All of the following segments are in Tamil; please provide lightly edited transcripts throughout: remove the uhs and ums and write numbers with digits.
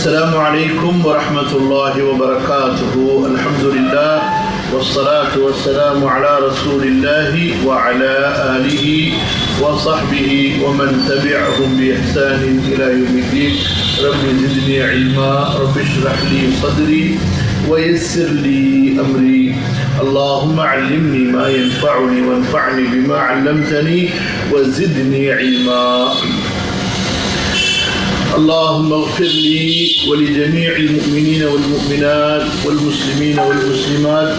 السلام عليكم ورحمة الله وبركاته. الحمد لله والصلاة والسلام على رسول الله وعلى آله وصحبه ومن تبعهم بإحسان إلى يوم الدين. رب زدني علما رب اشرح لي صدري ويسر لي أمري. اللهم علمني ما ينفعني وانفعني بما علمتني وزدني علما. اللهم اغفر لي ولجميع المؤمنين والمؤمنات والمسلمين والمسلمات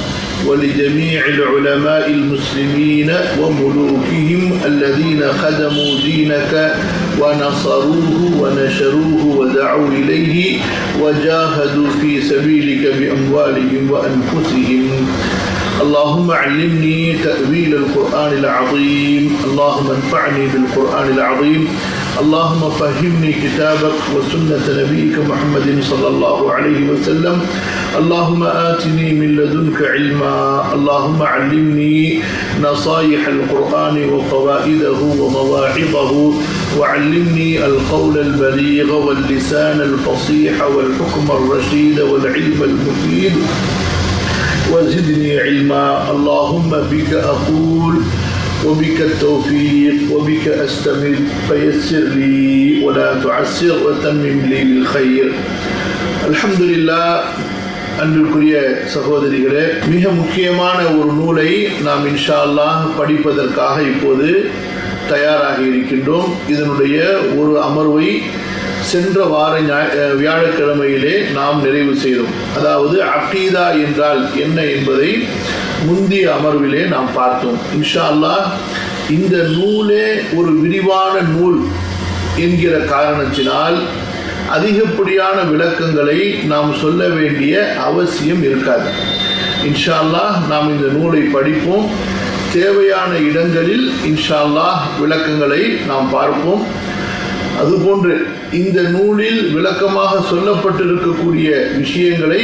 ولجميع العلماء المسلمين وملوكهم الذين خدموا دينك ونصروه ونشروه ودعوا إليه وجاهدوا في سبيلك بأموالهم وأنفسهم. اللهم علمني تأويل القرآن العظيم. اللهم انفعني بالقرآن العظيم. اللهم فهمني كتابك وسنة نبيك محمد صلى الله عليه وسلم. اللهم آتني من لدنك علما. اللهم علمني نصائح القرآن وفوائده ومواعظه، وعلمني القول البليغ واللسان الفصيح والحكم الرشيد والعلم المفيد وزدني علما. اللهم بك أقول وبك التوفيق وبك أستمر فيسر لي ولا تعسر وتمم لي بالخير. الحمد لله. அன்பிற்குரிய சகோதரிகளே, மிக முக்கியமான ஒரு நூலை நாம் இன்ஷா அல்லாஹ் படிப்பதற்காக இப்போது தயாராகி இருக்கின்றோம். இதனுடைய ஒரு அமர்வை சென்ற வார வியாழக்கிழமையிலே நாம் நிறைவு செய்தோம். அதாவது அகீதா என்றால் என்ன என்பதை முந்தைய அமர்விலே நாம் பார்த்தோம். இன்ஷா அல்லாஹ் இந்த நூலே ஒரு விரிவான நூல் என்கிற காரணத்தினால் அதிகப்படியான விளக்கங்களை நாம் சொல்ல வேண்டிய அவசியம் இருக்காது. இன்ஷா அல்லாஹ் நாம் இந்த நூலை படிப்போம். தேவையான இடங்களில் இன்ஷா அல்லாஹ் விளக்கங்களை நாம் பார்ப்போம். அதுபோன்று இந்த நூலில் விளக்கமாக சொல்லப்பட்டிருக்கக்கூடிய விஷயங்களை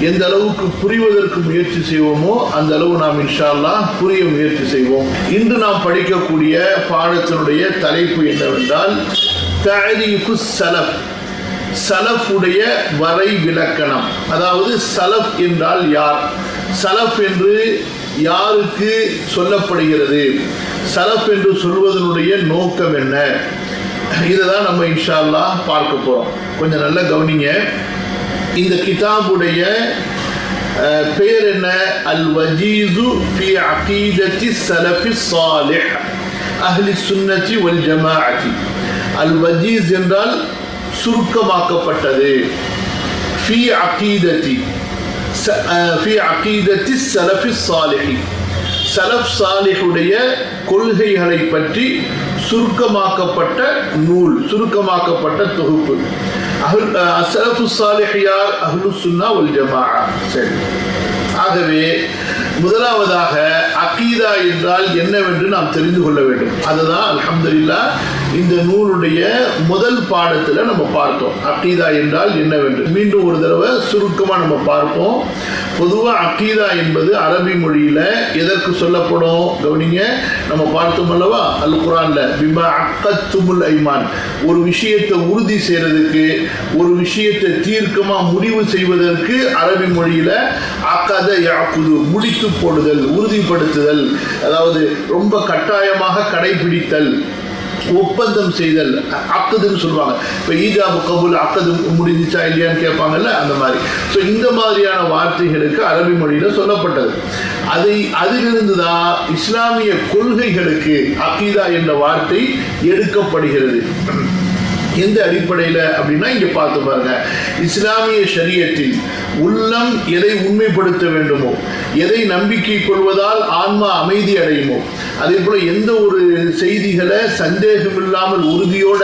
எந்த அளவுக்கு புரிவதற்கு முயற்சி செய்வோமோ அந்த அளவு நாம் இன்ஷா அல்லாஹ் புரிய முயற்சி செய்வோம். இன்று நாம் படிக்கக்கூடிய பாடத்தினுடைய தலைப்பு என்னவென்றால் தஅரீஃபு ஸலஃப், சலஃபுடைய வரை விலக்கணம். அதாவது சலஃப் என்றால் யார், சலஃப் என்று யாருக்கு சொல்லப்படுகிறது, சலஃப் என்று சொல்வதனுடைய நோக்கம் என்ன, இதுதான் நம்ம இன்ஷா அல்லாஹ் பார்க்க போறோம். கொஞ்சம் நல்லா கவனிங்க. இந்த கிதாபுடைய பெயர் என்ன? அல் வஜீஸு ஃபி அகீதத்தி ஸலஃபி ஸாலிஹ் அஹ்லி சுன்னத்தி வல் ஜமாஅத்தி. அல் வஜீஸ் என்றால் சுருக்கமாக்கப்பட்டது. ஃபி அகீதத்தி ஸலஃபி ஸாலிஹ், ஸலஃப் ஸாலிஹுடைய கொள்கைகளை பற்றி சுருக்கமாக்கப்பட்ட நூல், சுருக்கமாக்கப்பட்ட தொகுப்பு. ஸலஃபு ஸாலிஹ் யார்? அஹ்லு சுன்னா வல் ஜமாஅ. சரி, ஆகவே முதலாவதாக அகீதா என்றால் என்னவென்று நாம் தெரிந்து கொள்ள வேண்டும். அதுதான் அல்ஹம்துலில்லாஹ் இந்த நூலுடைய முதல் பாடத்தில் நம்ம பார்த்தோம். அகீதா என்றால் என்னவென்று மீண்டும் ஒரு தடவை சுருக்கமாக நம்ம பார்ப்போம். பொதுவாக அகீதா என்பது அரபி மொழியில் எதற்கு சொல்லப்படும்? கவனிங்க, நம்ம பார்த்தோம் அல்லவா அல் குர்ஆன்ல பிமா அக்கத்துமுல் ஐமான், ஒரு விஷயத்தை உறுதி செய்யறதுக்கு, ஒரு விஷயத்தை தீர்க்கமாக முடிவு செய்வதற்கு அரபி மொழியில் அகத யாக்குது, முடித்து போடுதல், உறுதிப்படுத்துதல், அதாவது ரொம்ப கட்டாயமாக கடைபிடித்தல், ஒப்பந்தம் செய்தல், அக்கதுன்னு சொல்லுவாங்க. இப்போ ஈஜாபு கபூல் அக்கது முடிஞ்சிச்சா இல்லையான்னு கேட்பாங்கல்ல, அந்த மாதிரி. ஸோ இந்த மாதிரியான வார்த்தைகளுக்கு அரபி மொழியில் சொல்லப்பட்டது. அதிலிருந்து தான் இஸ்லாமிய கொள்கைகளுக்கு அகீதா என்ற வார்த்தை எடுக்கப்படுகிறது. எந்த அடிப்படையில் அப்படின்னா இங்கே பார்த்து பாருங்க. இஸ்லாமிய ஷரியத்தில் உள்ளம் எதை உண்மைப்படுத்த வேண்டுமோ, எதை நம்பிக்கை கொள்வதால் ஆன்மா அமைதி அடையுமோ, அதே போல எந்த ஒரு செய்திகளை சந்தேகம் இல்லாமல் உறுதியோட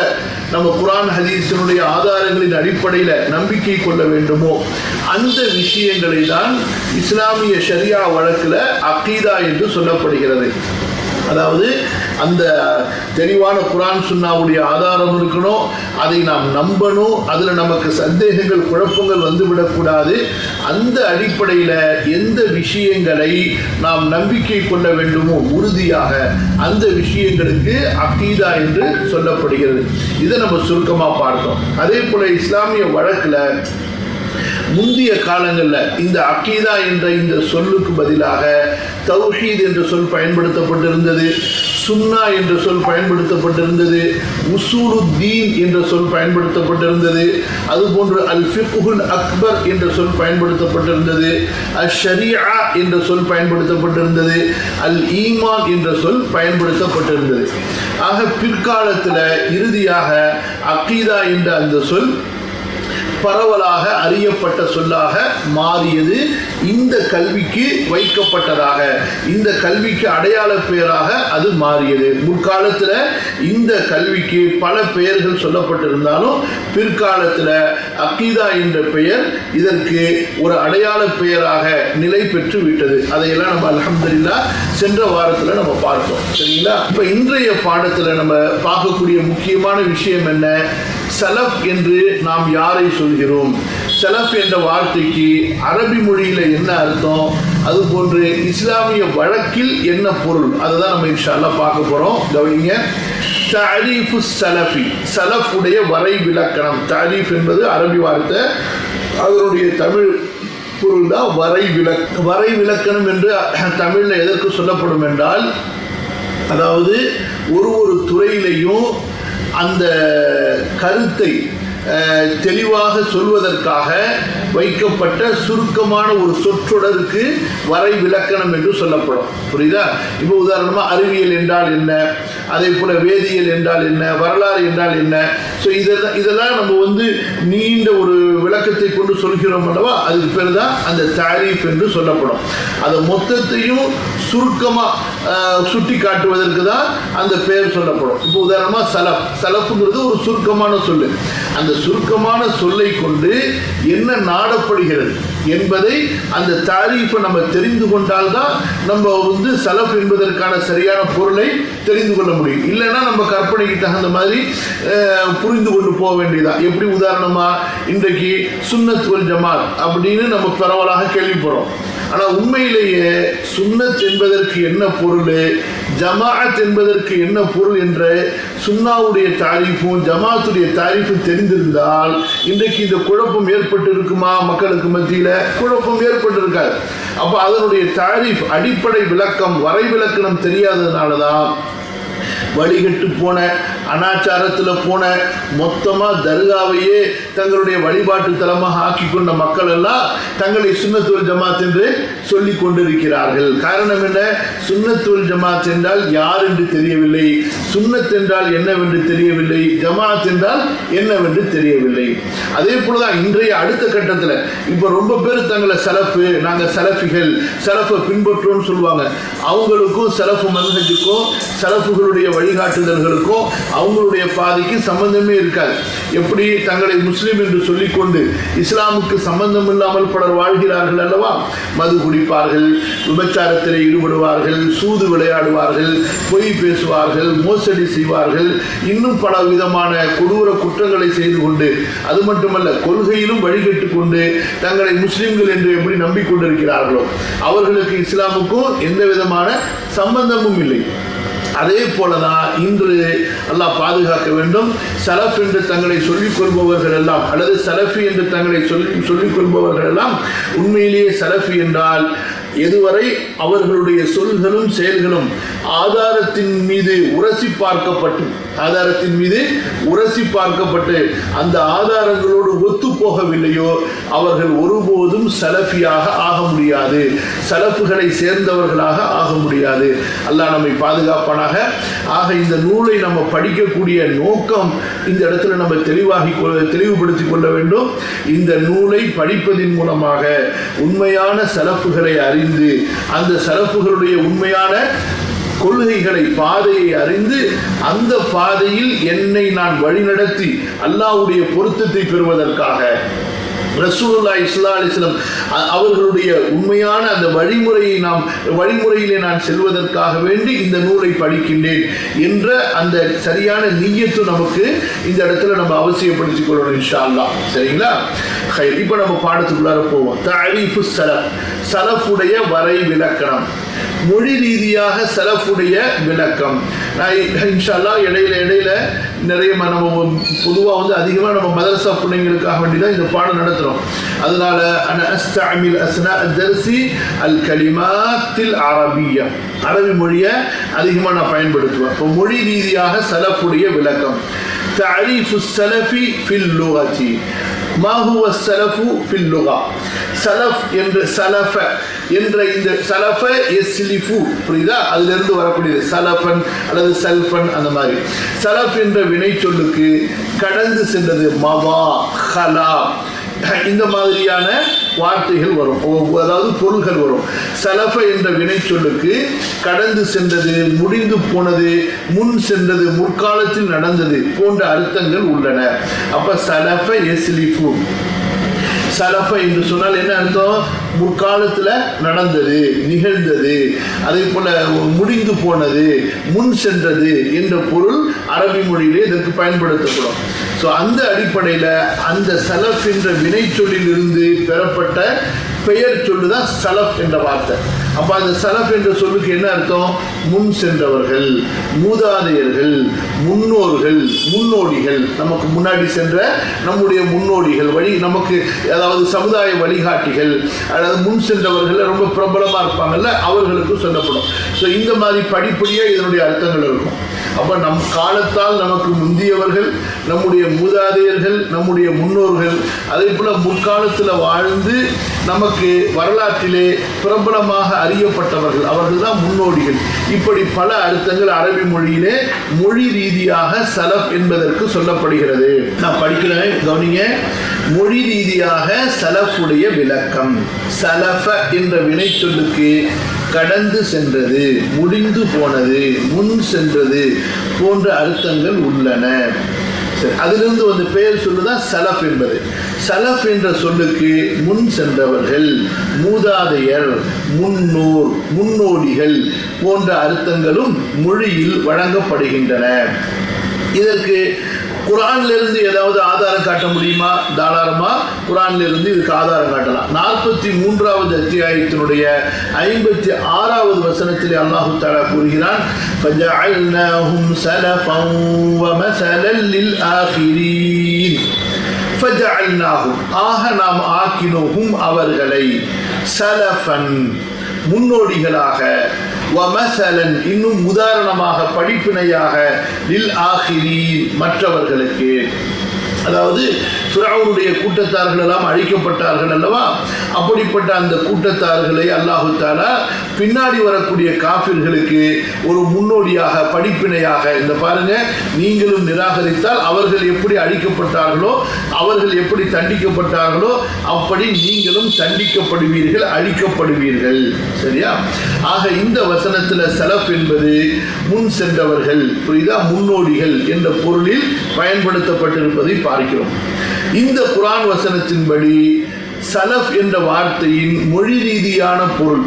நம்ம குர்ஆன் ஹதீஸினுடைய ஆதாரங்களின் அடிப்படையில் நம்பிக்கை கொள்ள வேண்டுமோ, அந்த விஷயங்களை தான் இஸ்லாமிய ஷரியா வழக்கில் அகீதா என்று சொல்லப்படுகிறது. அதாவது அந்த தெளிவான குர்ஆன் சுன்னாவுடைய ஆதாரம் இருக்கணும், அதை நாம் நம்பணும், அதில் நமக்கு சந்தேகங்கள் குழப்பங்கள் வந்துவிடக்கூடாது. அந்த அடிப்படையில் எந்த விஷயங்களை நாம் நம்பிக்கை கொள்ள வேண்டுமோ உறுதியாக அந்த விஷயங்களுக்கு அகீதா என்று சொல்லப்படுகிறது. இதை நம்ம சுருக்கமாக பார்த்தோம். அதே போல இஸ்லாமிய வழக்கில் முந்தைய காலங்களில் இந்த அகீதா என்ற இந்த சொல்லுக்கு பதிலாக தௌஹீத் என்ற சொல் பயன்படுத்தப்பட்டிருந்தது, சுன்னா என்ற சொல் பயன்படுத்தப்பட்டிருந்தது, உசூலுத்தீன் என்ற சொல் பயன்படுத்தப்பட்டிருந்தது, அதுபோன்று அல் ஃபிக்ஹுல் அக்பர் என்ற சொல் பயன்படுத்தப்பட்டிருந்தது, அல் ஷரீஆ என்ற சொல் பயன்படுத்தப்பட்டிருந்தது, அல் ஈமான் என்ற சொல் பயன்படுத்தப்பட்டிருந்தது. ஆக பிற்காலத்தில் இறுதியாக அகீதா என்ற அந்த சொல் பரவலாக அறியப்பட்ட சொல்லாக மாறியது. இந்த கல்விக்கு வைக்கப்பட்டதாக, இந்த கல்விக்கு அடையாள பெயராக அது மாறியது. முற்காலத்தில் இந்த கல்விக்கு பல பெயர்கள் சொல்லப்பட்டிருந்தாலும் பிற்காலத்தில் அகீதா என்ற பெயர் இதற்கு ஒரு அடையாள பெயராக நிலை பெற்று விட்டது. அதையெல்லாம் நம்ம அல்ஹம்துலில்லாஹ் சென்ற வாரத்தில் நம்ம பார்த்தோம். சரிங்களா? இப்போ இன்றைய பாடத்தில் நம்ம பார்க்கக்கூடிய முக்கியமான விஷயம் என்ன? சலஃப் என்று நாம் யாரை சொல்கிறோம்? சலஃப் என்ற வார்த்தைக்கு அரபி மொழியில் என்ன அர்த்தம், அதுபோன்று இஸ்லாமிய வழக்கில் என்ன பொருள், அதுதான் நம்ம இன்ஷா அல்லாஹ் பார்க்க போகிறோம். கவனிங்க. தஅரீஃபு ஸலஃபி, சலஃப் உடைய வரை விலக்கணம். தஅரீஃப் என்பது அரபி வார்த்தை, அதனுடைய தமிழ் பொருள் தான் வரை விலக்கணம் என்று தமிழில் எதற்கு சொல்லப்படும் என்றால், அதாவது ஒரு துறையிலையும் அந்த கருத்தை தெளிவாக சொல்வதற்காக வைக்கப்பட்ட சுருக்கமான ஒரு சொற்றொடருக்கு வரை விலக்கணம் என்று சொல்லப்படும். புரியுதா? இப்போ உதாரணமாக அறிவியல் என்றால் என்ன, அதே போல வேதியியல் என்றால் என்ன, வரலாறு என்றால் என்ன, ஸோ இதெல்லாம் நம்ம நீண்ட ஒரு விளக்கத்தை கொண்டு சொல்கிறோம் அல்லவா, அதுக்கு பேர் தான் அந்த தாரீஃப் என்று சொல்லப்படும். அதை மொத்தத்தையும் சுருக்கமாக சுட்டி காட்டுவதற்கு தான் அந்த பெயர் சொல்லப்படும். இப்போ உதாரணமாக சலஃப்ங்கிறது ஒரு சுருக்கமான சொல்லு. அந்த சுருக்கமான சொல்லை கொண்டு என்ன நாடப்படுகிறது என்பதை அந்த தாரீஃபை நம்ம தெரிந்து கொண்டால்தான் நம்ம சலஃப் என்பதற்கான சரியான பொருளை தெரிந்து கொள்ள முடியும். இல்லைன்னா நம்ம கற்பனைக்கு தகுந்த மாதிரி புரிந்து கொண்டு போக வேண்டியதான். எப்படி உதாரணமா இன்றைக்கு சுன்னத் வல் ஜமாத் அப்படின்னு நம்ம பரவலாக கேள்விப்படுறோம். ஆனால் உண்மையிலேயே சுன்னத் என்பதற்கு என்ன பொருள், ஜமாஅத் என்பதற்கு என்ன பொருள் என்ற சுன்னாவுடைய தாரீஃபும் ஜமாத்துடைய தாரீஃபும் தெரிந்திருந்தால் இன்றைக்கு இந்த குழப்பம் ஏற்பட்டு இருக்குமா? மக்களுக்கு மத்தியில் குழப்பம் ஏற்பட்டு இருக்காது. அப்போ அதனுடைய தாரீஃப் அடிப்படை விளக்கம் வரை விளக்கணம் தெரியாததுனால தான் வழிகட்டு போன அனாச்சாரத்தில் போன மொத்தமாக தர்காவையே தங்களுடைய வழிபாட்டு தலமாக ஆக்கி கொண்ட மக்கள் எல்லாம் தங்களை சுன்னத் வல் ஜமாத் என்று சொல்லிக் கொண்டிருக்கிறார்கள். காரணம் என்ன? சுன்னத் வல் ஜமாத் என்றால் யார் என்று தெரியவில்லை, சுன்னத் என்றால் என்னவென்று தெரியவில்லை, ஜமாத் என்றால் என்னவென்று தெரியவில்லை. அதே போலதான் இன்றைய அடுத்த கட்டத்தில் இப்போ ரொம்ப பேர் தங்களை சலஃபு, நாங்கள் சலஃபிகள், சலஃபை பின்பற்றோம்னு சொல்லுவாங்க. அவங்களுக்கும் சலஃபு மன்ஹஜுக்கும் சலஃபுகளுடைய வழிகாட்டுதல்களுக்கும் அவங்களுடைய பாதைக்கு சம்பந்தமே இருக்காது. எப்படி தங்களை முஸ்லிம் என்று சொல்லிக்கொண்டு இஸ்லாமுக்கு சம்பந்தம் இல்லாமல் பலர் வாழ்கிறார்கள் அல்லவா? மது குடிப்பார்கள், விபச்சாரத்தில் ஈடுபடுவார்கள், சூது விளையாடுவார்கள், பொய் பேசுவார்கள், மோசடி செய்வார்கள், இன்னும் பல விதமான கொடூர குற்றங்களை செய்து கொண்டு, அது மட்டுமல்ல கொள்கையிலும் வழிகட்டு கொண்டு தங்களை முஸ்லிம்கள் என்று எப்படி நம்பிக்கொண்டிருக்கிறார்களோ அவர்களுக்கு இஸ்லாமுக்கும் எந்த விதமான சம்பந்தமும் இல்லை. அதே போலதான் இன்று அல்லாஹ் பாதுகாக்க வேண்டும். சலஃப் என்று தங்களை சொல்லிக் கொள்பவர்கள் எல்லாம் அல்லது சலஃபி என்று தங்களை சொல்லிக் கொள்பவர்கள் எல்லாம் உண்மையிலேயே சலஃபி என்றால் எதுவரை அவர்களுடைய சொல்களும் செயல்களும் ஆதாரத்தின் மீது உரசி பார்க்கப்பட்டு அந்த ஆதாரங்களோடு ஒத்து போகவில்லையோ அவர்கள் ஒருபோதும் சலஃபியாக ஆக முடியாது, சலஃபுகளை சேர்ந்தவர்களாக ஆக முடியாது. அல்லாஹ் நம்மை பாதுகாப்பானாக. ஆக இந்த நூலை நம்ம படிக்கக்கூடிய நோக்கம் இந்த இடத்துல நம்ம தெளிவுபடுத்திக் கொள்ள வேண்டும். இந்த நூலை படிப்பதின் மூலமாக உண்மையான சலஃபுகளை அறிந்து அந்த சலஃபுகளுடைய உண்மையான கொள்கைகளை, பாதையை அறிந்து அந்த பாதையில் என்னை நான் வழிநடத்தி அல்லாஹ்வுடைய பொருத்தத்தை பெறுவதற்காக ரசூலுல்லாஹி ஸல்லல்லாஹு அலைஹி வஸல்லம் அவர்களுடைய உண்மையான அந்த வழிமுறையிலே நான் செல்வதற்காக வேண்டி இந்த நூலை படிக்கின்றேன் என்ற அந்த சரியான நிய்யத்து நமக்கு இந்த இடத்துல நம்ம அவசியப்படுத்திக் கொள்ளணும் இன்ஷா அல்லாஹ். சரிங்களா? இப்போ நம்ம பாடத்துக்குள்ளார போவோம். தஅரீஃபு ஸலஃப், ஸலஃபுடைய வரை விளக்கணம். மொழி ரீதியாக ஸலஃபுடைய விளக்கம் நான் இன்ஷா அல்லாஹ் இடையில நிறைய நம்ம பொதுவாக அதிகமாக நம்ம மதரசா பிள்ளைங்களுக்காக வேண்டி தான் இந்த பாடம் நடத்துகிறோம். அதனால அஸ்தஅமில் அஸ்னா தர்சி அல் கலிமாத்தில் அரபியா, அரபி மொழியை அதிகமாக நான் பயன்படுத்துவேன். இப்போ மொழி ரீதியாக ஸலஃபுடைய விளக்கம். தஅரீஃபு ஸலஃபி ஃபில் லுகதி, மா ஹுவ ஸலஃபு ஃபில் லுகா. ஸலஃப் என்ற ஸலஃப என்ற இந்த ஸலஃப யஸ்லிஃபு, புரியுதா? அதிலிருந்து வரக்கூடியது ஸலஃபன் அல்லது சல்ஃபன். அந்த மாதிரி ஸலஃப் என்ற வினை சொல்லுக்கு கடந்து சென்றது மவா, ஹலா, இந்த மாதிரியான வார்த்தைகள் வரும், அதாவது பொருள்கள் வரும். ஸலஃப என்ற வினை சொல்லுக்கு கடந்து சென்றது, முடிந்து போனது, முன் சென்றது, முற்காலத்தில் நடந்தது போன்ற அர்த்தங்கள் உள்ளன. அப்ப ஸலஃப யஸ்லிஃபு, ஸலஃப என்று சொன்னால் என்ன அர்த்தம்? முற்காலத்தில் நடந்தது, நிகழ்ந்தது, அதே போல முடிந்து போனது, முன் சென்றது என்ற பொருள் அரபி மொழியிலே இதற்கு பயன்படுத்தப்படும். ஸோ அந்த அடிப்படையில் அந்த ஸலஃப் என்ற வினை சொல்லில் இருந்து பெறப்பட்ட பெயர் சொல்லுதான் ஸலஃப் என்ற வார்த்தை. அப்போ அந்த ஸலஃப் என்ற சொல்லுக்கு என்ன அர்த்தம்? முன் சென்றவர்கள், மூதாதையர்கள், முன்னோர்கள், முன்னோடிகள், நமக்கு முன்னாடி சென்ற நம்முடைய முன்னோடிகள், வழி நமக்கு அதாவது சமுதாய வழிகாட்டிகள், அதாவது முன் சென்றவர்கள் ரொம்ப பிரபலமாக இருப்பாங்கல்ல, அவர்களுக்கு சொல்லப்படும். ஸோ இந்த மாதிரி படிப்படியாக இதனுடைய அர்த்தங்கள் இருக்கும். அப்போ நம் காலத்தால் நமக்கு முந்தியவர்கள், நம்முடைய மூதாதையர்கள், நம்முடைய முன்னோர்கள், அதே போல் முற்காலத்தில் வாழ்ந்து நமக்கு வரலாற்றிலே பிரபலமாக அறியப்பட்டவர்கள், அவர்கள் தான் முன்னோடிகள். இப்படி பல அர்த்தங்கள் அரபி மொழியிலே மொழி ரீதியாக ஸலஃப் என்பதற்கு சொல்லப்படுகிறது. நான் படிக்கிறேன், கவனிங்க. மொழி ரீதியாக ஸலஃபுடைய விளக்கம். ஸலஃப என்ற வினை சொல்லுக்கு கடந்து சென்றது, முடிந்து போனது, முன் சென்றது போன்ற அர்த்தங்கள் உள்ளன. அதிலிருந்து வந்து பெயர் சொல்லுதான் ஸலஃப் என்பது. ஸலஃப் என்ற சொல்லுக்கு முன் சென்றவர்கள், மூதாதையர், முன்னோர், முன்னோடிகள் போன்ற அர்த்தங்களும் மொழியில் வழங்கப்படுகின்றன. இதற்கு குர்ஆனிலிருந்து ஏதாவது ஆதாரம் காட்ட முடியுமா? தாராளமா குர்ஆனிலிருந்து இதுக்கு ஆதாரம் காட்டலாம். 43வது அத்தியாயத்தினுடைய 56வது வசனத்தில் அல்லாஹ் தஆலா கூறுகிறான், ஃபஜஅல்நாஹும் ஸலஃபன் வமஸலன் லில்ஆகிரீன். ஃபஜஅல்நாஹும், ஆக நாம் ஆக்கினோம் அவர்களை, ஸலஃபன் முன்னோடிகளாக, வமஸலன் இன்னும் உதாரணமாக, படிப்பினையாக, லில் ஆகிரீன் மற்றவர்களுக்கு. அதாவது ஃபிரௌனுடைய கூட்டத்தார்கள் எல்லாம் அழிக்கப்பட்டார்கள் அல்லவா? அப்படிப்பட்ட அந்த கூட்டத்தார்களை அல்லாஹு தஆலா பின்னாடி வரக்கூடிய காஃபிர்களுக்கு ஒரு முன்னோடியாக, படிப்பினையாக, இந்த பாருங்க, நீங்களும் நிராகரித்தால் அவர்கள் எப்படி அழிக்கப்பட்டார்களோ, அவர்கள் எப்படி தண்டிக்கப்பட்டார்களோ, அப்படி நீங்களும் தண்டிக்கப்படுவீர்கள், அழிக்கப்படுவீர்கள். சரியா? ஆக இந்த வசனத்தில் ஸலஃப் என்பது முன் சென்றவர்கள், புரியுதா, முன்னோடிகள் என்ற பொருளில் பயன்படுத்தப்பட்டிருப்பதை பார்க்கிறோம். இந்த குர்ஆன் வசனத்தின்படி ஸலஃப் என்ற வார்த்தையின் மொழி ரீதியான பொருள்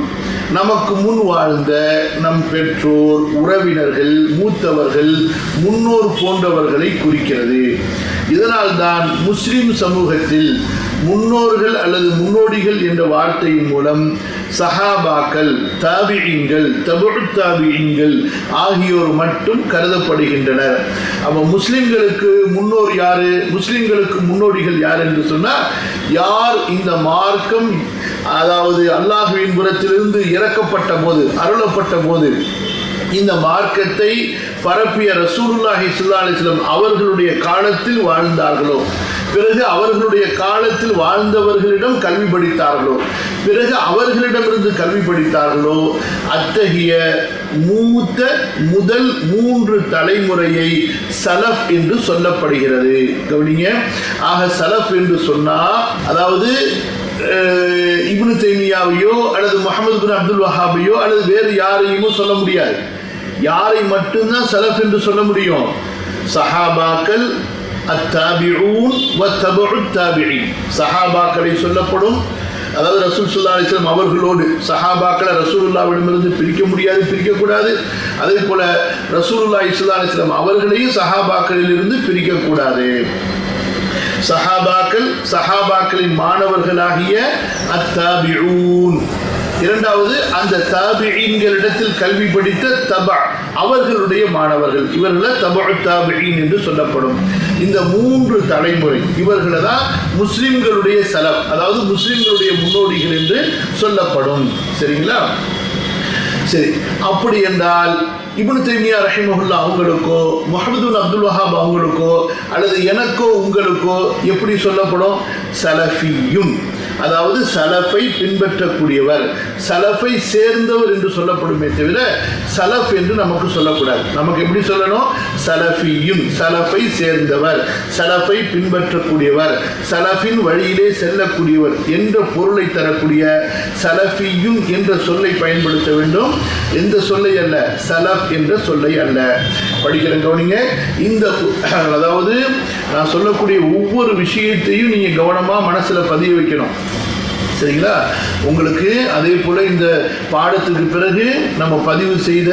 நமக்கு முன் வாழ்ந்த நம் பெற்றோர், உறவினர்கள், மூத்தவர்கள், முன்னோர் போன்றவர்களை குறிக்கிறது. இதனால்தான் முஸ்லிம் சமூகத்தில் முன்னோர்கள் அல்லது முன்னோடிகள் என்ற வார்த்தையின் மூலம் சஹாபாக்கள், தாபிஈன்கள், தபுஉ தாபிஈன்கள் ஆகியோர் மட்டும் கருதப்படுகின்றனர். அப்போ முஸ்லிம்களுக்கு முன்னோர் யாரு, முஸ்லிம்களுக்கு முன்னோடிகள் யார் என்று சொன்னால், யார் இந்த மார்க்கம், அதாவது அல்லாஹ்வின் புறத்திலிருந்து இறக்கப்பட்ட போது, அருளப்பட்ட போது இந்த மார்க்கத்தை பரப்பிய ரசூலுல்லாஹி ஸல்லல்லாஹு அலைஹி வஸல்லம் அவர்களுடைய காலத்தில் வாழ்ந்தார்களோ, பிறகு அவர்களுடைய காலத்தில் வாழ்ந்தவர்களிடம் கல்வி படித்தார்களோ, பிறகு அவர்களிடமிருந்து கல்வி படித்தார்களோ, அத்தகைய மூத்த முதல் 3 தலைமுறையை ஸலஃப் என்று சொல்லப்படுகிறது. கவனிங்க. ஆக ஸலஃப் என்று சொன்னா, அதாவது இப்னு தைமியாவையோ அல்லது முஹம்மது பின் அப்துல் வஹாபையோ அல்லது வேறு யாரையுமோ சொல்ல முடியாது. யாரை மட்டும்தான் ஸலஃப் என்று சொல்ல முடியும்? சஹாபாக்கள், அத்தாபிஊன் வத்தபஉத் தாபிஈன். சஹாபாக்களை சொல்லப்படும், அதாவது ரசூல் ஸல்லல்லாஹு அலைஹி வஸல்லம் அவர்களோடு சஹாபாக்களை ரசூலுல்லாஹ்விடமிருந்து பிரிக்க முடியாது, பிரிக்கக்கூடாது. அதே போல ரசூலுல்லாஹி ஸல்லல்லாஹு அலைஹி வஸல்லம் அவர்களையும் சஹாபாக்களிலிருந்து பிரிக்கக்கூடாது. சஹாபாக்களின் மாணவர்களாகிய அத்தாபிஊன். இரண்டாவது, அந்த தாபிஈன்களிடத்தில் கல்வி படித்த தபா அவர்களுடைய மாணவர்கள், இவர்களை தபஉத் தாபிஈன் என்று சொல்லப்படும். இந்த 3 தலைமுறை இவர்களை தான் முஸ்லிம்களுடைய சலஃப், அதாவது முஸ்லிம்களுடைய முன்னோடிகள் என்று சொல்லப்படும். சரிங்களா? சரி, அப்படி என்றால் இப்னு தைமியா ரஹிமஹுல்லாஹ் அவங்களுக்கோ முஹம்மது பின் அப்துல் வஹாப் அவங்களுக்கோ அல்லது எனக்கோ உங்களுக்கோ எப்படி சொல்லப்படும்? சலஃபியும், அதாவது சலஃபை பின்பற்றக்கூடியவர், சலஃபை சேர்ந்தவர் என்று சொல்லப்படுமே தவிர சலஃப் என்று நமக்கு சொல்லக்கூடாது. நமக்கு எப்படி சொல்லணும்? சலஃபியும், சலஃபை சேர்ந்தவர், சலஃபை பின்பற்றக்கூடியவர், சலஃபின் வழியிலே செல்லக்கூடியவர் என்ற பொருளை தரக்கூடிய சலஃபியும் என்ற சொல்லை பயன்படுத்த வேண்டும். எந்த சொல்லை அல்ல? சலஃப் என்ற சொல்லை அல்ல. படிக்கிறேன், கவனிங்க. இந்த அதாவது நான் சொல்லக்கூடிய ஒவ்வொரு விஷயத்தையும் நீங்க கவனமா மனசுல பதிய வைக்கணும். சரிங்களா? உங்களுக்கு அதே போல இந்த பாடத்துக்கு பிறகு நம்ம பதிவு செய்த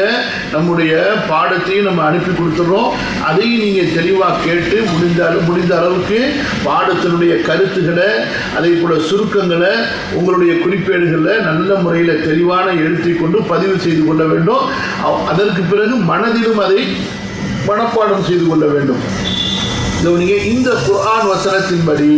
நம்முடைய பாடத்தையும் நம்ம அனுப்பி கொடுத்துறோம். அதையும் நீங்கள் தெளிவாக கேட்டு முடிந்த அளவுக்கு பாடத்தினுடைய கருத்துக்களை, அதே போல சுருக்கங்களை உங்களுடைய குறிப்பேடுகளில் நல்ல முறையில் தெளிவான எழுத்தை கொண்டு பதிவு செய்து கொள்ள வேண்டும். அதற்கு பிறகு மனதிலும் அதை மனப்பாடம் செய்து கொள்ள வேண்டும். இந்த குர்ஆன் வசனத்தின்படி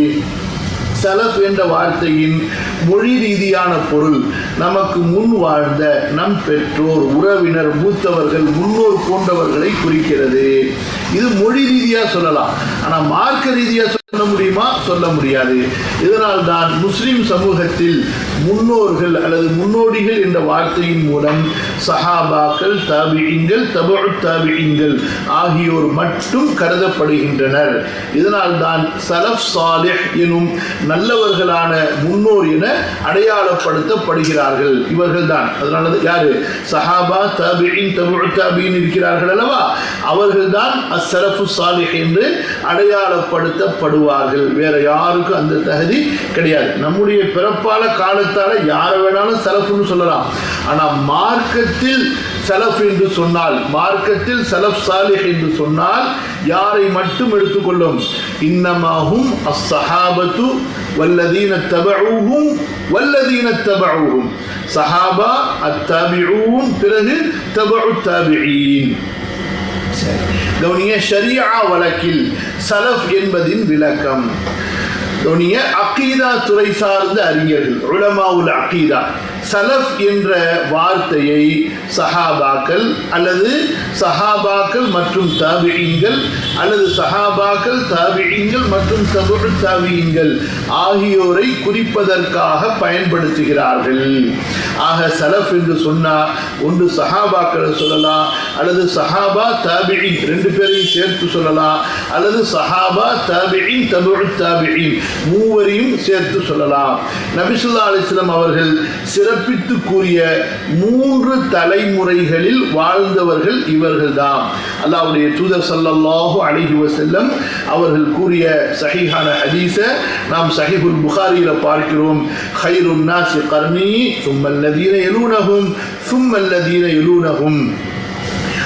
சலஃப் என்ற வார்த்தையின் மொழி ரீதியான பொருள் நமக்கு முன் வாழ்ந்த நம் பெற்றோர், உறவினர், மூத்தவர்கள், முன்னோர் போன்றவர்களை குறிக்கிறது. இது மொழி ரீதியா சொல்லலாம். ஆனால் மார்க்க ரீதியா சொல்ல முடியுமா? சொல்ல முடியாது. இதனால் தான் முஸ்லிம் சமூகத்தில் முன்னோர்கள் அல்லது முன்னோடிகள் என்ற வார்த்தையின் மூலம் சஹாபாக்கள், தாபிஈன்கள், தபஉத் தாபிஈன்கள் ஆகியோர் மட்டும் கருதப்படுகின்றனர். இதனால் தான் சலஃப் சாலிஹ் எனும் நல்லவர்களான முன்னோர் என அடையாளப்படுத்தப்படுகிறார்கள். இவர்கள் தான். அதனால யாரு? சஹாபா, தாபிஈன், தபஉத் தாபிஈன் இருக்கிறார்கள் அல்லவா? அவர்கள் தான் அஸ்ஸலஃபு சாலிஹ் என்று அடையாளப்படுத்தப்படுவார்கள். வேற யாருக்கும் அந்த தகுதி கிடையாது. நம்முடைய பிறப்பால காலத்தால யாரை வேணாலும் சலஃப்னு சொல்லலாம். ஆனால் மார்க்கத்தில் சலஃப் என்று சொன்னால், மார்க்கத்தில் சலஃப் சாலிஹ் என்று சொன்னால் யாரை மட்டும் எடுத்துக்கொள்ளும்? இன்னமாஹும் அஸ்ஸஹாபத்து வல்லதீன தபஊஹும் வல்லதீன தபஊஹும். சஹாபா, அத்தாபிஊன், பிறகு தபஉத் தாபிஈன். கவனிய ஷரியா வழக்கில் சலஃப் என்பதின் விளக்கம். கவனிய அகீதா துறை சார்ந்த அறிஞர்கள், உலமாவுல் அகீதா, சலஃப் என்ற வார்த்தையை சஹாபாக்கள் அல்லது சஹாபாக்கள் மற்றும் தாபிஈன்கள் அல்லது சஹாபாக்கள், தாபிஈன்கள் மற்றும் தபஉத் தாபிஈன்கள் ஆகியோரை குறிப்பதற்காக பயன்படுத்துகிறார்கள். ஆக சலஃப் என்று சொன்னால் ஒன்று சஹாபாக்களை சொல்லலாம், அல்லது சஹாபா தாபிஈன் 2 பேரையும் சேர்த்து சொல்லலாம், அல்லது சஹாபா தாபிஈன் தபஉத் தாபிஈன் மூவரையும் சேர்த்து சொல்லலாம். நபி ஸல்லல்லாஹு அலைஹி வஸல்லம் அவர்கள் சிறப்பித்து கூறிய 3 தலைமுறைகளில் வாழ்ந்தவர்கள் இவர்கள்தான். அல்லாஹ்வுடைய தூதர் ஸல்லல்லாஹு அலைஹி வஸல்லம் அவர்கள் கூறிய சஹீஹான ஹதீஸை நாம் சஹீஹுல் புகாரியில பார்க்கிறோம். கைருன் நாஸி கர்னி சும்மல்லதீன யலூனஹும் சும்மல்லதீன யலூனஹும்.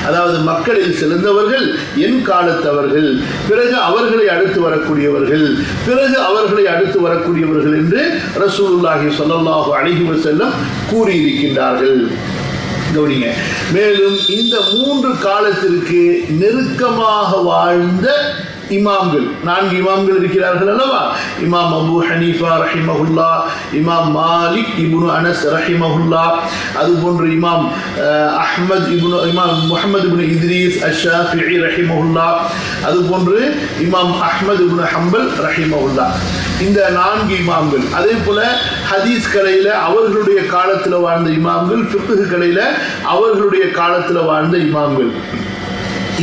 அதாவது மக்களில் சிறந்தவர்கள் என் காலத்தவர்கள், பிறகு அவர்களை அடுத்து வரக்கூடியவர்கள், பிறகு அவர்களை அடுத்து வரக்கூடியவர்கள் என்று ரசூலுல்லாஹி ஸல்லல்லாஹு அலைஹி வஸல்லம் கூறியிருக்கின்றார்கள். கவனிங்க. மேலும் இந்த 3 காலத்திற்கு நெருக்கமாக வாழ்ந்த இமாம்கள், 4 இமாம்கள் இருக்கிறார்கள் அல்லவா? இமாம் அபு ஹனீஃபா ரஹிமஹுல்லா, இமாம் மாலிக் இப்னு அனஸ் ரஹிமஹுல்லா, அதுபோன்று இமாம் இமாம் முஹம்மது இப்னு இத்ரீஸ் அஷ்-ஷாஃபிஈ ரஹிமஹுல்லா, அதுபோன்று இமாம் அஹ்மத் இப்னு ஹம்பல் ரஹிமஹுல்லா. இந்த 4 இமாம்கள். அதே போல ஹதீஸ் கலையில அவர்களுடைய காலத்தில் வாழ்ந்த இமாம்கள், ஃபிக்ஹ் கலையில அவர்களுடைய காலத்தில் வாழ்ந்த இமாம்கள்.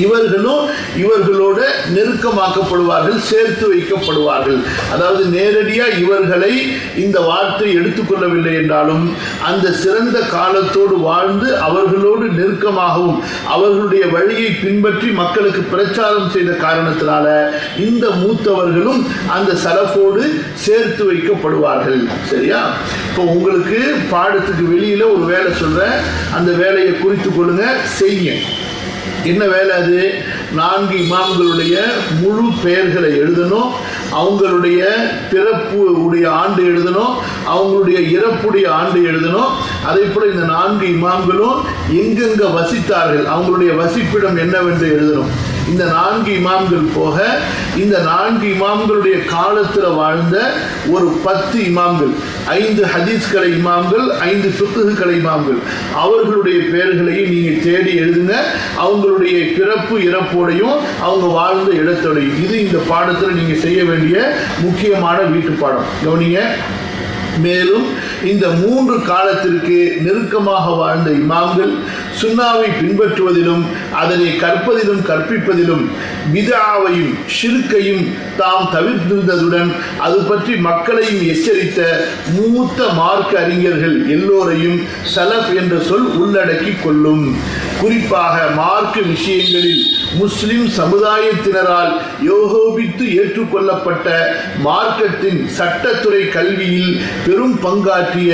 இவர்களும் இவர்களோட நெருக்கமாக்கப்படுவார்கள், சேர்த்து வைக்கப்படுவார்கள். அதாவது நேரடியாக இவர்களை இந்த வார்த்தை எடுத்துக்கொள்ளவில்லை என்றாலும் அந்த சிறந்த காலத்தோடு வாழ்ந்து அவர்களோடு நெருக்கமாகவும் அவர்களுடைய வழியை பின்பற்றி மக்களுக்கு பிரச்சாரம் செய்த காரணத்தினால இந்த மூத்தவர்களும் அந்த சலஃபோடு சேர்த்து வைக்கப்படுவார்கள். சரியா? இப்போ உங்களுக்கு பாடத்துக்கு வெளியில ஒரு வேலை சொல்றேன், அந்த வேலையை குறித்து கொள்ளுங்க, செய்ய. என்ன வேலை அது? 4 இமாம்களுடைய முழு பெயர்களை எழுதணும், அவங்களுடைய பிறப்பு உடைய ஆண்டு எழுதணும், அவங்களுடைய இறப்புடைய ஆண்டு எழுதணும். அதே போல இந்த 4 இமாம்களும் எங்கெங்க வசித்தார்கள், அவங்களுடைய வசிப்பிடம் என்னவென்று எழுதணும். இந்த 4 இமாம்கள் போக இந்த 4 இமாம்களுடைய காலத்தில் வாழ்ந்த ஒரு 10 இமாம்கள், 5 ஹதீஸ் கலை இமாம்கள், 5 ஃபிக்ஹ் கலை இமாம்கள், அவர்களுடைய பெயர்களையும் நீங்கள் தேடி எழுதுங்க. அவங்களுடைய பிறப்பு இறப்போடையும் அவங்க வாழ்ந்த இடத்தோடையும். இது இந்த பாடத்தில் நீங்கள் செய்ய வேண்டிய முக்கியமான வீட்டு பாடம். கவனிங்க. மேலும் இந்த 3 காலத்திற்கு நெருக்கமாக வாழ்ந்த இமாம்கள் சுன்னாவை பின்பற்றுவதிலும் அதனை கற்பதிலும் கற்பிப்பதிலும் பித்ஆவையும் ஷிர்கையும் தாம் தவிர்த்திருந்ததுடன் அது பற்றி மக்களையும் எச்சரித்த மூத்த மார்க்க அறிஞர்கள் எல்லோரையும் சலஃப் என்ற சொல் உள்ளடக்கி கொள்ளும். குறிப்பாக மார்க்க விஷயங்களில் முஸ்லிம் சமுதாயத்தினரால் யோகோபித்து ஏற்றுக்கொள்ளப்பட்ட மார்க்கத்தின் சட்டத்துறை கல்வியில் பெரும் பங்காற்றிய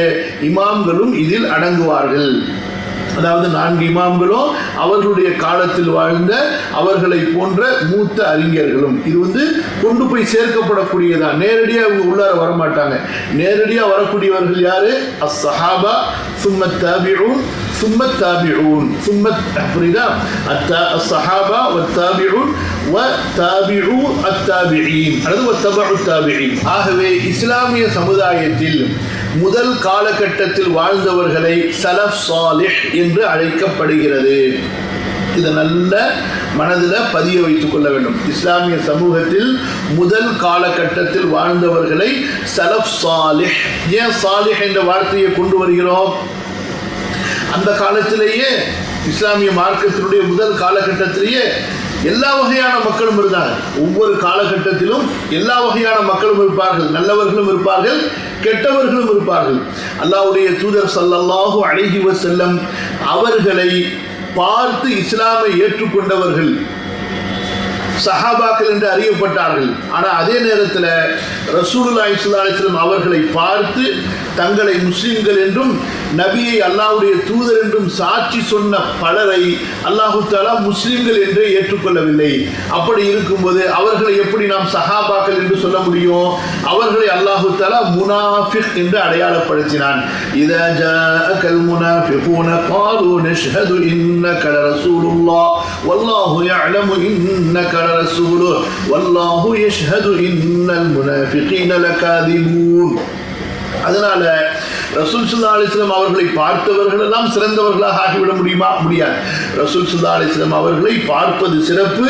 இமாம்களும் இதில் அடங்குவார்கள். அதாவது 4 இமாம்களும் அவர்களுடைய காலத்தில் வாழ்ந்த அவர்களை போன்ற மூத்த அறிஞர்களும். இது கொண்டு போய் சேர்க்கப்படக்கூடியதான். நேரடியாக அவங்க உள்ளார வரமாட்டாங்க. நேரடியாக வரக்கூடியவர்கள் யாரு? அஸ்ஸஹாபா சும்ம தாபிஊன் சும்ம தாபிஊன் சும்ம புரியுதா? அஸ்ஸஹாபா வத்தாபிஊன் வத்தாபிஊ அத்தாபிஈன் அல்லது வத்தபஉ தாபிஈன். ஆகவே இஸ்லாமிய சமுதாயத்தில் முதல் காலகட்டத்தில் வாழ்ந்தவர்களை சலஃப் சாலிஹ் என்று அழைக்கப்படுகிறது. இதை நல்ல மனதில் பதிய வைத்துக் கொள்ள வேண்டும். இஸ்லாமிய சமூகத்தில் முதல் காலகட்டத்தில் வாழ்ந்தவர்களை சலஃப் சாலிஹ். ஏன் சாலிஹ் என்ற வார்த்தையை கொண்டு வருகிறோம்? அந்த காலத்திலேயே இஸ்லாமிய மார்க்கத்தினுடைய முதல் காலகட்டத்திலேயே எல்லா வகையான மக்களும் இருந்தாங்க. ஒவ்வொரு காலகட்டத்திலும் எல்லா வகையான மக்களும் இருப்பார்கள். நல்லவர்களும் இருப்பார்கள், கெட்டவர்களும் இருப்பார்கள். அல்லாஹ்வுடைய தூதர் ஸல்லல்லாஹு அலைஹி வஸல்லம் அவர்களை பார்த்து இஸ்லாமை ஏற்றுக்கொண்டவர்கள் சஹாபாக்கள் என்று அறியப்பட்டார்கள். ஆனால் அதே நேரத்தில் ரசூலுல்லாஹி ஸல்லல்லாஹு அலைஹி வஸல்லம் அவர்களை பார்த்து தங்களை முஸ்லிம்கள் என்றும் நபியை அல்லாஹ்வுடைய தூதர் என்றும் சாட்சி சொன்ன பலரை அல்லாஹு தஆலா முஸ்லிம்கள் என்றே ஏற்றுக்கொள்ளவில்லை. அப்படி இருக்கும்போது அவர்களை எப்படி நாம் சஹாபாக்கள் என்று சொல்ல முடியும்? அவர்களை அல்லாஹு தஆலா முனாஃபிக் என்று அடையாளப்படுத்தினான். இதா ஜாஅகல் முனாஃபிகூன காலூ நஷ்ஹது இன்னக லரசூலுல்லாஹ் வல்லாஹு யஅலமு இன்னக லரசூலுஹு வல்லாஹு யஷ்ஹது இன்னல் முனாஃபிகீன லகாதிபூன். அதனால ரசூல் ஸல்லல்லாஹு அலைஹி வஸல்லம் அவர்களை பார்த்தவர்கள் எல்லாம் சிறந்தவர்களாக ஆகிவிட முடியுமா? முடியாது. ரசூல் ஸல்லல்லாஹு அலைஹி வஸல்லம் அவர்களை பார்ப்பது சிறப்பு.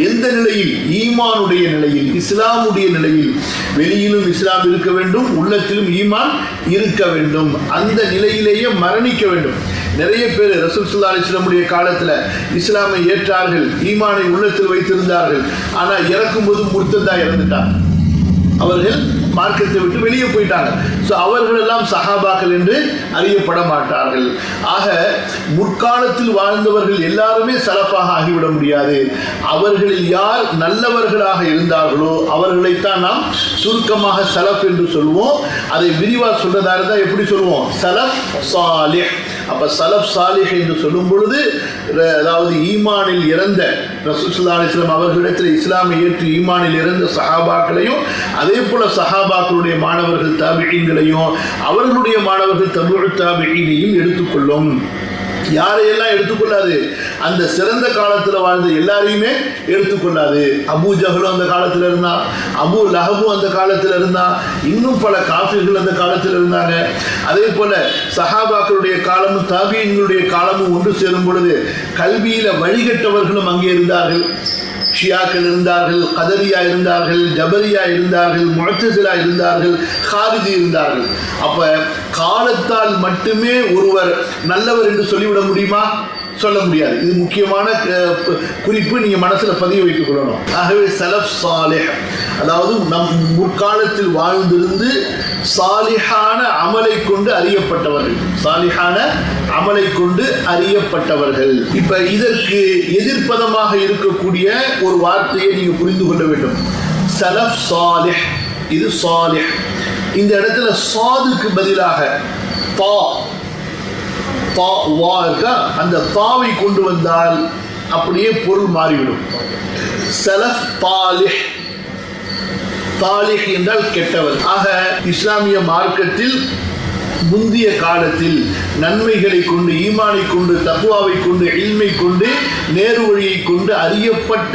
எந்த நிலையில்? ஈமானுடைய நிலையில், இஸ்லாமுடைய நிலையில். வெளியிலும் இஸ்லாம் இருக்க வேண்டும், உள்ளத்திலும் ஈமான் இருக்க வேண்டும். அந்த நிலையிலேயே மரணிக்க வேண்டும். நிறைய பேர் ரசூல் ஸல்லல்லாஹு அலைஹி வஸல்லம் காலத்தில் இஸ்லாமை ஏற்றார்கள், ஈமானை உள்ளத்தில் வைத்திருந்தார்கள். ஆனால் இறக்கும்போது முர்த்ததா இறந்துட்டாங்க. அவர்கள் மார்க்கத்தை விட்டு வெளியே போயிட்டாங்க. ஸோ அவர்கள் எல்லாம் சஹாபாக்கள் என்று அறியப்பட மாட்டார்கள். ஆக முற்காலத்தில் வாழ்ந்தவர்கள் எல்லாருமே சலஃபாக ஆகிவிட முடியாது. அவர்களில் யார் நல்லவர்களாக இருந்தார்களோ அவர்களைத்தான் நாம் சுருக்கமாக சலஃப் என்று சொல்வோம். அதை விரிவாக சொல்றதா இருந்தால் எப்படி சொல்லுவோம்? சலஃப் சாலிஹ். அப்போ சலஃப் சாலிஹ் என்று சொல்லும் பொழுது அதாவது ஈமானில் இறந்த ரசூல் ஸல்லல்லாஹு அலைஹி வஸல்லம் அவர்களிடத்தில் இஸ்லாமை ஏற்று ஈமானில் இறந்த சஹாபாக்களையும் அதே போல சஹாபாக்களுடைய மாணவர்கள் தாபிஈன்களையும் அவர்களுடைய மாணவர்கள் தபுஉ தாபிஈனையும் எடுத்துக்கொள்ளும். யாரையெல்லாம் எடுத்துக்கொள்ளாது? அந்த சிறந்த காலத்தில் வாழ்ந்த எல்லாரையுமே எடுத்துக்கொள்ளாது. அபூ ஜஹலும் அந்த காலத்தில் இருந்தான், அபூ லஹபும் அந்த காலத்தில் இருந்தான், இன்னும் பல காஃபிர்கள் அந்த காலத்தில் இருந்தாங்க. அதே போல சஹாபாக்களுடைய காலமும் தாபிஈன்களுடைய காலமும் ஒன்று சேரும் பொழுது கல்வியில வழிகட்டவர்களும் அங்கே இருந்தார்கள். ஷியாக்கள் இருந்தார்கள், கதரியா இருந்தார்கள், ஜபரியா இருந்தார்கள், முஅத்தஸிலா இருந்தார்கள், ஹாரிஜி இருந்தார்கள். அப்ப காலத்தால் மட்டுமே ஒருவர் நல்லவர் என்று சொல்லிவிட முடியுமா? சொல்ல முடியாது. இது முக்கியமான குறிப்பு, நீங்க மனசுல பதிய வைத்துக் கொள்ளணும். ஆகவே சலஃப் சாலிஹ், அதாவது நம் முற்காலத்தில் வாழ்ந்திருந்து சாலிஹான அமலை கொண்டு அறியப்பட்டவர்கள், சாலிஹான அமலை கொண்டு அறியப்பட்டவர்கள். இப்ப இதற்கு எதிர்ப்பதமாக இருக்கக்கூடிய ஒரு வார்த்தையை நீங்க புரிந்து கொள்ள வேண்டும். சலஃப் சாலிஹ், இது சாலிஹ். இந்த இடத்துல சாதுக்கு பதிலாக தா வா இருக்கா, அந்த தாவை கொண்டு வந்தால் அப்படியே பொருள் மாறிவிடும். சலஃப் தாலிஹ், தாலிஹ் என்றால் கெட்டவர். ஆக இஸ்லாமிய மார்க்கத்தில் முந்திய காலத்தில் நன்மைகளை கொண்டு, ஈமானை கொண்டு, தக்வாவை கொண்டு, இல்மை கொண்டு, நேரு வழியை கொண்டு அறியப்பட்ட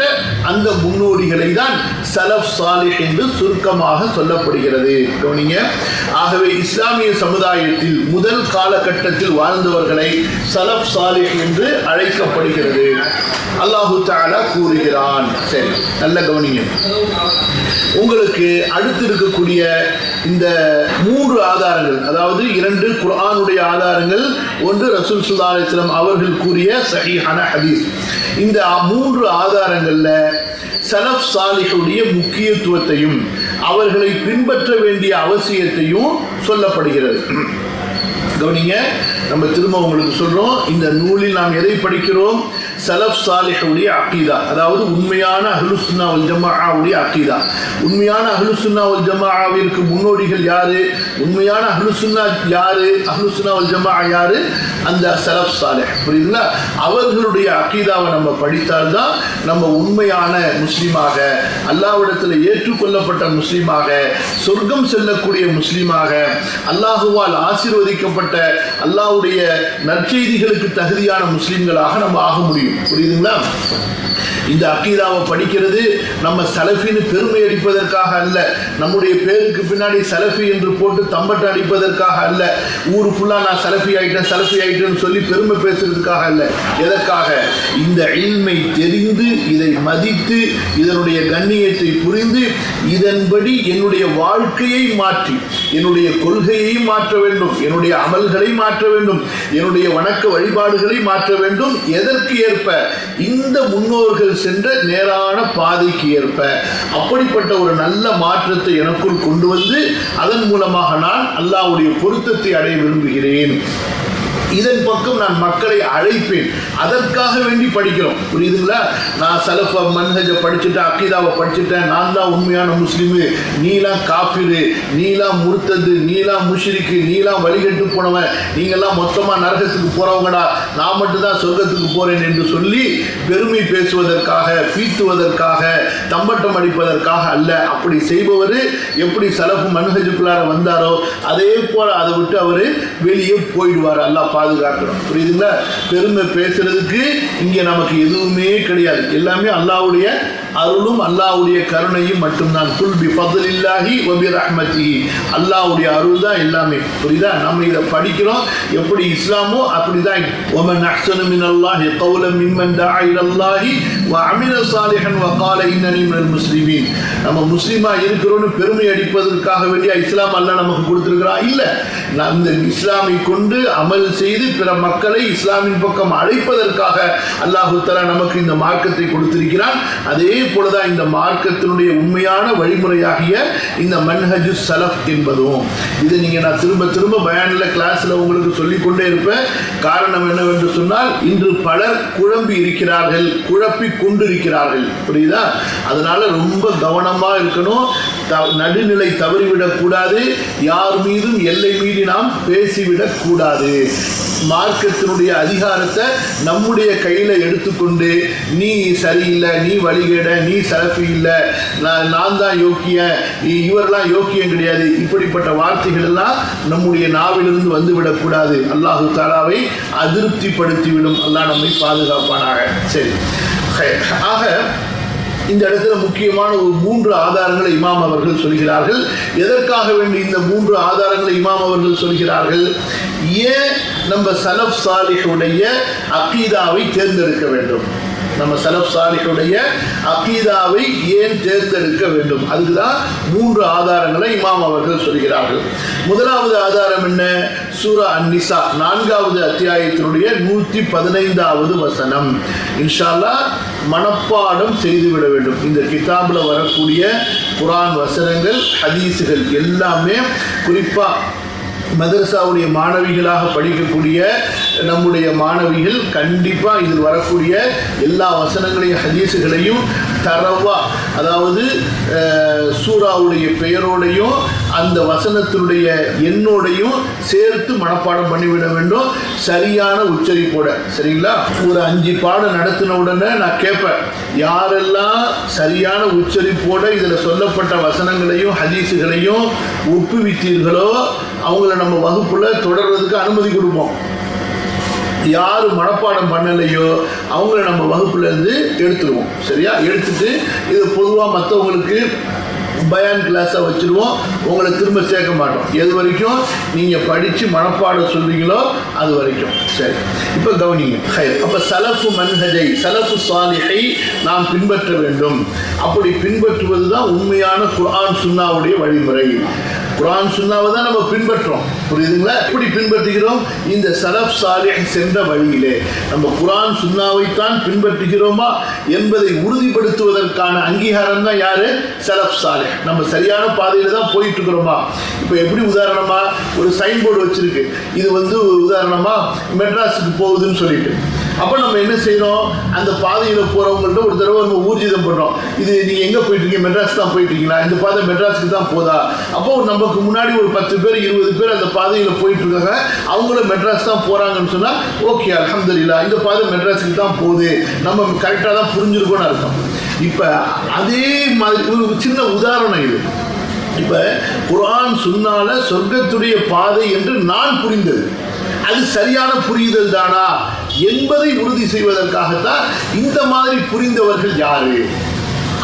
அந்த முன்னோடிகளை தான் சலஃப் சாலிஹ் என்று சுருக்கமாக சொல்லப்படுகிறது. கவனிங்க. ஆகவே இஸ்லாமிய சமுதாயத்தில் முதல் காலகட்டத்தில் வாழ்ந்தவர்களை சலஃப் சாலிஹ் என்று அழைக்கப்படுகிறது. அல்லாஹு தஆலா கூறுகிறான். சரி, நல்ல கவனிங்க. உங்களுக்கு அடுத்து இருக்கக்கூடிய இந்த 3 ஆதாரங்கள், அதாவது 2 குர்ஆனுடைய ஆதாரங்கள், 1 ரசூல் ஸல்லல்லாஹு அலைஹி வஸல்லம் அவர்கள் கூறிய ஸஹீஹான ஹதீஸ். இந்த 3 ஆதாரங்கள்ல சலஃப் சாலிஹுடைய முக்கியத்துவத்தையும் அவர்களை பின்பற்ற வேண்டிய அவசியத்தையும் சொல்லப்படுகிறது. கவனிங்க, நம்ம திரும்ப உங்களுக்கு சொல்றோம், இந்த நூலில் நாம் எதை படிக்கிறோம்? சலஃப் சாலிஹுடைய அகீதா, அதாவது உண்மையான அஹ்லுஸ் சுன்னா வல் ஜமாஅவுடைய அகீதா. உண்மையான அஹ்லுஸ் சுன்னா வல் ஜமாஅவிற்கு முன்னோடிகள் யாரு? உண்மையான அஹ்லுஸ் சுன்னா யாரு? அஹ்லுஸ் சுன்னா வல் ஜமாஅ யாரு? அந்த சலஃப் சாலிஹ். புரியுதுங்களா? அவர்களுடைய அகீதாவை நம்ம படித்தால்தான் நம்ம உண்மையான முஸ்லீமாக, அல்லாஹ்விடத்தில் ஏற்றுக்கொள்ளப்பட்ட முஸ்லீமாக, சொர்க்கம் செல்லக்கூடிய முஸ்லீமாக, அல்லாஹுவால் ஆசீர்வதிக்கப்பட்ட அல்லாஹ்வுடைய நற்செய்திகளுக்கு தகுதியான முஸ்லீம்களாக நம்ம ஆக முடியும். புரியுதுங்களா? இந்த அகீதாவை படிக்கிறது நம்ம சலஃபின்னு பெருமை அடிப்பதற்காக அல்ல, நம்முடைய பேருக்கு பின்னாடி சலஃபி என்று போட்டு தம்பட்ட அடிப்பதற்காக அல்ல, ஊரு ஃபுல்லா நான் சலஃபி ஆயிட்டேன்னு சொல்லி பெருமை பேசுறதுக்காக அல்ல. எதற்காக? இந்த இல்மை தெரிந்து, இதை மதித்து, இதனுடைய கண்ணியத்தை புரிந்து, இதன்படி என்னுடைய வாழ்க்கையை மாற்றி, என்னுடைய கொள்கையை மாற்ற வேண்டும், என்னுடைய அமல்களை மாற்ற வேண்டும், என்னுடைய வணக்க வழிபாடுகளை மாற்ற வேண்டும். எதற்கு ஏற்ப? இந்த முன்னோர்கள் சென்ற நேரான பாதைக்கு ஏற்ப. அப்படிப்பட்ட ஒரு நல்ல மாற்றத்தை எனக்குள் கொண்டு வந்து அதன் மூலமாக நான் அல்லாஹ்வுடைய பொருத்தத்தை அடைய விரும்புகிறேன். இதன் பக்கம் நான் மக்களை அழைப்பேன். அதற்காக வேண்டி படிக்கிறோம். புரியுதுங்களா? நான் சலஃப் மன்ஹஜை படிச்சுட்டேன், அக்கீதாவை படிச்சுட்டேன், நான் தான் உண்மையான முஸ்லீமு, நீலாம் காஃபிரு, நீலாம் முர்த்தது, நீலாம் முஷ்ரிக்கு, நீலாம் வழிகட்டு போனவன், நீங்கள்லாம் மொத்தமாக நரகத்துக்கு போறவங்கடா, நான் மட்டும்தான் சொர்க்கத்துக்கு போறேன் என்று சொல்லி பெருமை பேசுவதற்காக, பீத்துவதற்காக, தம்பட்டம் அடிப்பதற்காக அல்ல. அப்படி செய்பவர் எப்படி சலஃப் மன்ஹஜுக்குள்ளார வந்தாரோ அதே போல அதை விட்டு அவர் வெளியே போயிடுவார். அல்லாஹ் பாதுகாக்கணும். புரியுதுங்களா? பெருமை பேசுறதுக்கு இங்க நமக்கு எதுவுமே கிடையாது. எல்லாமே அல்லாஹ்வுடைய அருளும் அல்லாஹ்வுடைய கருணையும் மட்டும்தான். குல் பி ஃபத்லில்லாஹி வ பி ரஹ்மத்திஹி, அல்லாஹ்வுடைய அருள் தான் எல்லாமே. புரியுதா? நம்ம இதை படிக்கிறோம். எப்படி இஸ்லாமோ அப்படிதான். வமன் அஹ்ஸனு மினல்லாஹி கௌலன் மிம்மன் தஆ இலல்லாஹி வ அமில சாலிஹன் வ கால இன்னனி மினல் முஸ்லிமீன். நம்ம முஸ்லிமா இருக்கிறோம்னு பெருமை அடிப்பதற்காக வேண்டிய இஸ்லாம் அல்லாஹ் நமக்கு கொடுத்திருக்கிறான் இல்ல. இந்த இஸ்லாமை கொண்டு அமல் செய்து பிற மக்களை இஸ்லாமின் பக்கம் அழைப்பதற்காக அல்லாஹ் தஆலா நமக்கு இந்த மார்க்கத்தை கொடுத்திருக்கிறான். அதே போலதான் இந்த மார்க்கத்தினுடைய உண்மையான வழிமுறையாகிய இந்த மன்ஹஜு சலஃப் என்பதும். இதை நீங்க நான் திரும்ப திரும்ப பயான்ல கிளாஸ்ல உங்களுக்கு சொல்லிக்கொண்டே இருப்பேன். காரணம் என்னவென்று சொன்னால், இன்று பலர் குழம்பி இருக்கிறார்கள், குழப்பி கொண்டிருக்கிறார்கள். புரியுதா? அதனால ரொம்ப கவனமா இருக்கணும். நடுநிலை தவறிவிடக் கூடாது. யார் மீதும் எல்லை மீறி நாம் பேசிவிடக் கூடாது. மார்க்கத்தினுடைய அதிகாரத்தை நம்முடைய கையில எடுத்துக்கொண்டு நீ சரியில்லை, நீ வழிகேட, நீ சலஃபி இல்லை, நான் தான் யோக்கியன், இவரெல்லாம் யோக்கியம் கிடையாது, இப்படிப்பட்ட வார்த்தைகள் எல்லாம் நம்முடைய நாவிலிருந்து வந்துவிடக் கூடாது. அல்லாஹு தஆலாவை அதிருப்திப்படுத்திவிடும். அல்லாஹ் நம்மை பாதுகாப்பானாக. சரி, ஆக இந்த இடத்துல முக்கியமான ஒரு 3 ஆதாரங்களை இமாம் அவர்கள் சொல்கிறார்கள். எதற்காக வேண்டி இந்த 3 ஆதாரங்களை இமாம் அவர்கள் சொல்கிறார்கள்? ஏன் நம்ம சலஃப் சாலிஹுடைய அகீதாவை தேர்ந்தெடுக்க வேண்டும்? நம்ம சலஃப் சாலிஹுடைய அகீதாவை ஏன் தேர்ந்தெடுக்க வேண்டும்? அதுக்குதான் 3 ஆதாரங்களை இமாம் அவர்கள் சொல்கிறார்கள். முதலாவது ஆதாரம் என்ன? சூரா அன்-நிசா 4வது அத்தியாயத்தினுடைய 115வது வசனம். இன்ஷா அல்லாஹ் மனப்பாடம் செய்துவிட வேண்டும். இந்த கிதாபில் வரக்கூடிய குர்ஆன் வசனங்கள், ஹதீஸுகள் எல்லாமே குறிப்பா மதரசாவுடைய மாணவிகளாக படிக்கக்கூடிய நம்முடைய மாணவிகள் கண்டிப்பா இதில் வரக்கூடிய எல்லா வசனங்களையும் ஹதீஸுகளையும் தரவா, அதாவது சூராவுடைய பெயரோடையும் அந்த வசனத்தினுடைய எண்ணோடையும் சேர்த்து மனப்பாடம் பண்ணிவிட வேண்டும், சரியான உச்சரிப்போட. சரிங்களா? ஒரு 5 பாடம் நடத்தின உடனே நான் கேட்பேன், யாரெல்லாம் சரியான உச்சரிப்போட இதில் சொல்லப்பட்ட வசனங்களையும் ஹதீஸுகளையும் ஒப்புவித்தீர்களோ அவங்கள நம்ம வகுப்புல தொடர்றதுக்கு அனுமதி கொடுப்போம். யாரு மனப்பாடம் பண்ணலையோ அவங்கள நம்ம வகுப்புல இருந்து எடுத்துருவோம். சரியா? எடுத்துட்டு இது பொதுவாக மற்றவங்களுக்கு பயான் கிளாஸாக வச்சுருவோம். உங்களை திரும்ப சேர்க்க மாட்டோம். எது வரைக்கும் நீங்கள் படித்து மனப்பாடம் சொல்றீங்களோ அது வரைக்கும். சரி, இப்போ கவனிங்க. அப்போ சலஃபு மன்ஹஜை, சலஃபு சாலிஹை நாம் பின்பற்ற வேண்டும். அப்படி பின்பற்றுவது தான் உண்மையான குர்ஆன் சுன்னாவுடைய வழிமுறை. குர்ஆன் சுன்னாவை தான் நம்ம பின்பற்றோம். புரியுதுங்களா? எப்படி பின்பற்றுகிறோம்? இந்த சலஃப் சாலிஹ் சென்ற வழியிலே நம்ம குர்ஆன் சுன்னாவைத்தான் பின்பற்றுகிறோமா என்பதை உறுதிப்படுத்துவதற்கான அங்கீகாரம் தான் யாரு? சலஃப் சாலிஹ். நம்ம சரியான பாதையில தான் போயிட்டு இருக்கிறோமா? இப்போ எப்படி உதாரணமா ஒரு சைன் போர்டு வச்சிருக்கு, இது உதாரணமா மெட்ராஸுக்கு போகுதுன்னு சொல்லிட்டு, அப்போ நம்ம என்ன செய்யறோம்? அந்த பாதையில் போறவங்கள்ட்ட ஒரு தடவை நம்ம ஊர்ஜிதம் பண்றோம், இது நீங்க எங்க போயிட்டு இருக்கீங்க? மெட்ராஸ் தான் போயிட்டு இருக்கீங்களா? இந்த பாதை மெட்ராஸுக்கு தான் போதா? அப்போ நமக்கு முன்னாடி ஒரு 10 பேர் 20 பேர் அந்த பாதையில் போயிட்டு இருக்காங்க, அவங்களும் மெட்ராஸ் தான் போறாங்கன்னு சொன்னா ஓகே, அல்ஹம்துலில்லாஹ், இந்த பாதை மெட்ராஸுக்கு தான் போகுது, நம்ம கரெக்டாக தான் புரிஞ்சிருக்கோம்னு அர்த்தம். இப்போ அதே மாதிரி ஒரு சின்ன உதாரணம் இது. இப்போ குர்ஆன் சுன்னால சொர்க்கத்துடைய பாதை என்று நான் புரிந்தது, அது சரியான புரிதல் தானா என்பதை உறுதி செய்வதற்காகத்தான் இந்த மாதிரி புரிந்தவர்கள் யாரு,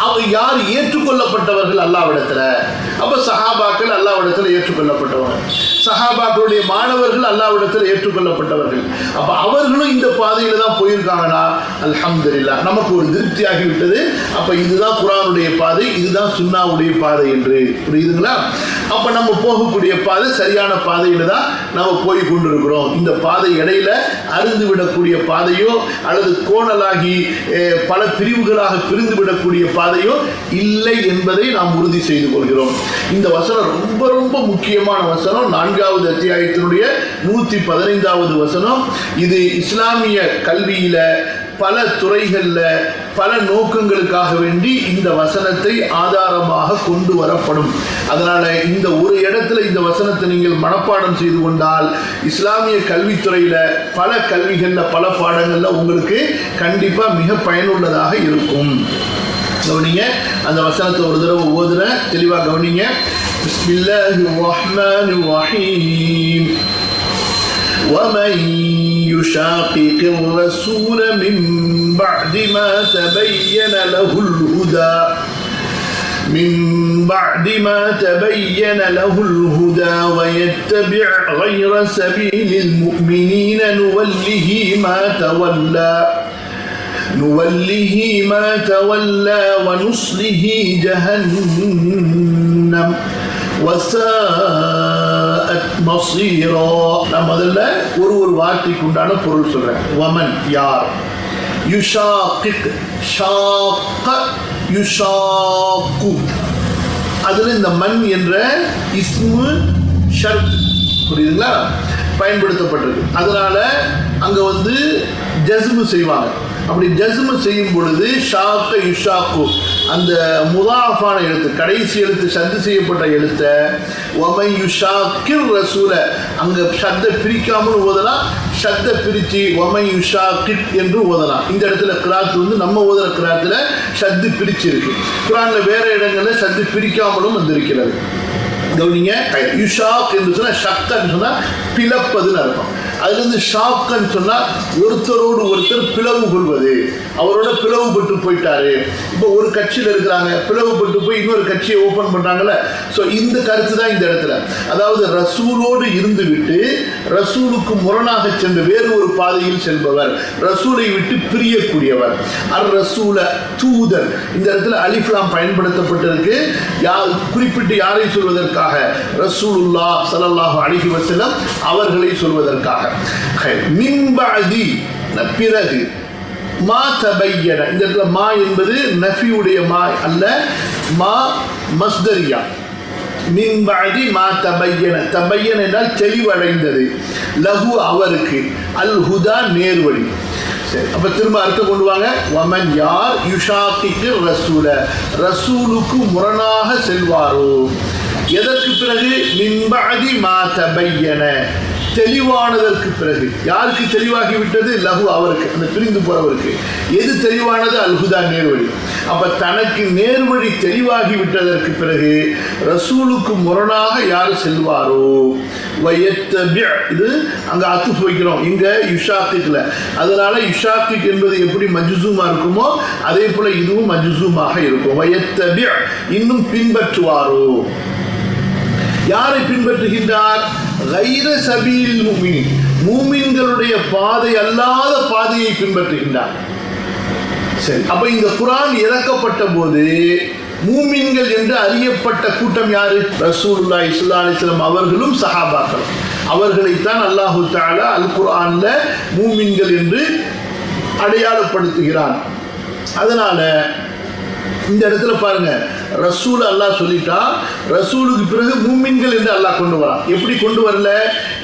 அவர் யார் ஏற்றுக்கொள்ளப்பட்டவர்கள் அல்லாஹ்விடத்துல? அப்ப சஹாபாக்கள் அல்லாஹ்விடத்துல ஏற்றுக்கொள்ளப்பட்டவர்கள், சஹாபாக்களுடைய மாணவர்கள் அல்லாஹ்விடத்துல ஏற்றுக்கொள்ளப்பட்டவர்கள். அப்ப அவர்களும் இந்த பாதையில தான் போயிருக்காங்கன்னா அல்ஹம்துலில்லாஹ், நமக்கு ஒரு திருப்தி ஆகிவிட்டது. அப்ப இதுதான் குர்ஆனுடைய பாதை, இதுதான் சுன்னாவுடைய பாதை என்று. புரியுதுங்களா? அப்ப நம்ம போகக்கூடிய பாதை சரியான பாதையில தான் நம்ம போய் கொண்டிருக்கிறோம். இந்த பாதை இடையில அருந்து விடக்கூடிய பாதையோ அல்லது கோணலாகி பல பிரிவுகளாக பிரிந்து விடக்கூடிய பாதையோ இல்லை என்பதை நாம் உறுதி செய்து கொள்கிறோம். இந்த வசனம் ரொம்ப ரொம்ப முக்கியமான வசனம். 4வது அத்தியாயத்தினுடைய 115வது வசனம். இது இஸ்லாமிய கல்வியில பல துறைகள்ல பல நோக்கங்களுக்காக வேண்டி இந்த வசனத்தை ஆதாரமாக கொண்டு வரப்படும். அதனால இந்த ஒரு இடத்துல இந்த வசனத்தை நீங்கள் மனப்பாடம் செய்து கொண்டால் இஸ்லாமிய கல்வித்துறையில பல கல்விகள்ல பல பாடங்கள்ல உங்களுக்கு கண்டிப்பா மிக பயனுள்ளதாக இருக்கும். கவனிங்க, அந்த வசனத்தை ஒரு தடவை ஓதுறேன், தெளிவா கவனிங்க. பிஸ்மில்லாஹிர் ரஹ்மானிர் ரஹீம். وَمَنْ يُشَاقِقِ الرَّسُولَ مِنْ بَعْدِ مَا تَبَيَّنَ لَهُ الْهُدَى وَيَتَّبِعْ غَيْرَ سَبِيلِ الْمُؤْمِنِينَ نُوَلِّهِ مَا تَوَلَّى وَنُصْلِهِ جَهَنَّمَ وَسَاءَتْ مَصِيرًا. நான் முதல்ல ஒரு வார்த்தைக்கு உண்டான பொருள் சொல்றேன். வமன் யார், யுஷாகிக் ஷாக யுஷாகு, அதுல இந்த மன் என்ற இஸ்மு ஷர்த், புரியுதுங்களா, பயன்படுத்தப்பட்டிருக்கு. அதனால அங்க ஜஸ்மு செய்வாங்க. அப்படி ஜஸ்மு செய்யும் பொழுது ஷாக்க யுஷாக்கு, அந்த முதாஃபான எழுத்து, கடைசி எழுத்து சத்து செய்யப்பட்ட எழுத்தை வமை யுஷாக்கிர் ரசூல, அங்க சத்த பிரிக்காமல் ஓதலாம், சத்த பிரிச்சு வமை யுஷாக்கிட் என்று ஓதலாம். இந்த இடத்துல கிராத் நம்ம ஓதுற கிராத்துல சத்து பிரிச்சு இருக்கு. குர்ஆன்ல வேற இடங்கள்ல சத்து பிரிக்காமலும் வந்திருக்கிறது. கவனிங்க, யுஷாக் என்று சொன்னா ஷக்கன்னு சொன்னா பிளப்பதுன்னு அர்த்தம். அதுலேருந்து ஷாக்கன்னு சொன்னால் ஒருத்தரோடு ஒருத்தர் பிளவு கொள்வது, அவரோட பிளவுபட்டு போயிட்டாரு. இப்போ ஒரு கட்சியில் இருக்கிறாங்க, பிளவுபட்டு போய் இன்னொரு கட்சியை ஓப்பன் பண்ணுறாங்கல்ல. ஸோ இந்த கருத்து தான் இந்த இடத்துல. அதாவது ரசூலோடு இருந்து விட்டு ரசூலுக்கு முரணாக சென்று வேறு ஒரு பாதையில் செல்பவர், ரசூலை விட்டு பிரியக்கூடியவர். அர் ரசூல தூதர், இந்த இடத்துல அலிஃப்லாம் பயன்படுத்தப்பட்டிருக்கு. குறிப்பிட்டு யாரை சொல்வதற்காக? ரசூலுல்லாஹ் ஸல்லல்லாஹு அலைஹி வஸல்லம் அவர்களை சொல்வதற்காக. மின் பஅதி, பிறகு, மா தபையன, இந்த இடத்துல மா என்பது நஃபியுடைய மா அல்ல, மா மஸ்தரியா. மின் பஅதி மா தபையன, தபையன என்றால் தெளிவடைந்தது, லஹு அவருக்கு, அல் ஹுதா நேர்வழி. சரி, அப்ப திரும்ப அர்த்தம் கொண்டு வாங்க. வமன் யார் யுஷாக்கிக்கு ரசூல, ரசூலுக்கு முரணாக செல்வாரோ, எதற்கு பிறகு? மின் பஅதி மா தபையன, தெளிவானதற்கு பிறகு. யாருக்கு தெளிவாகி விட்டது? லஹு அவருக்கு, அந்த பிரிந்து போறவருக்கு. எது தெளிவானது? அல்ஹுதா நேர்வழி. அப்ப தனக்கு நேர்வழி தெளிவாகி விட்டதற்கு பிறகு ரசூலுக்கு முரணாக யார் செல்வாரோ, இது அங்க அத்துஃப் வைக்கிறோம், இங்க யுஷாக்கிக்ல. அதனால யுஷாக்கிக் என்பது எப்படி மஜ்சூமா இருக்குமோ அதே போல இதுவும் மஜ்சூமாக இருக்கும். வயத்தபி, இன்னும் பின்பற்றுவாரோ. யாரை பின்பற்றுகின்றார்? கைர சபீல் முஃமினீன், மூமின்களுடைய பாதை அல்லாத பாதையை பின்பற்றுகின்றார். சரி, அப்ப இந்த குர்ஆன் இறக்கப்பட்ட போது மூமின்கள் என்று அறியப்பட்ட கூட்டம் யாரு? ரசூலுல்லாஹி ஸல்லல்லாஹு அலைஹி வஸல்லம் அவர்களும் சஹாபாக்களும். அவர்களைத்தான் அல்லாஹு தஆலா அல் குர்ஆன்ல மூமின்கள் என்று அடையாளப்படுத்துகிறான். அதனால இந்த இடத்துல பாருங்க, ரசூல் அல்லாஹ் சொல்லிட்டா, ரசூலுக்கு பிறகு மூமின்கள் என்று அல்லாஹ் கொண்டு வரான். எப்படி கொண்டு வரல?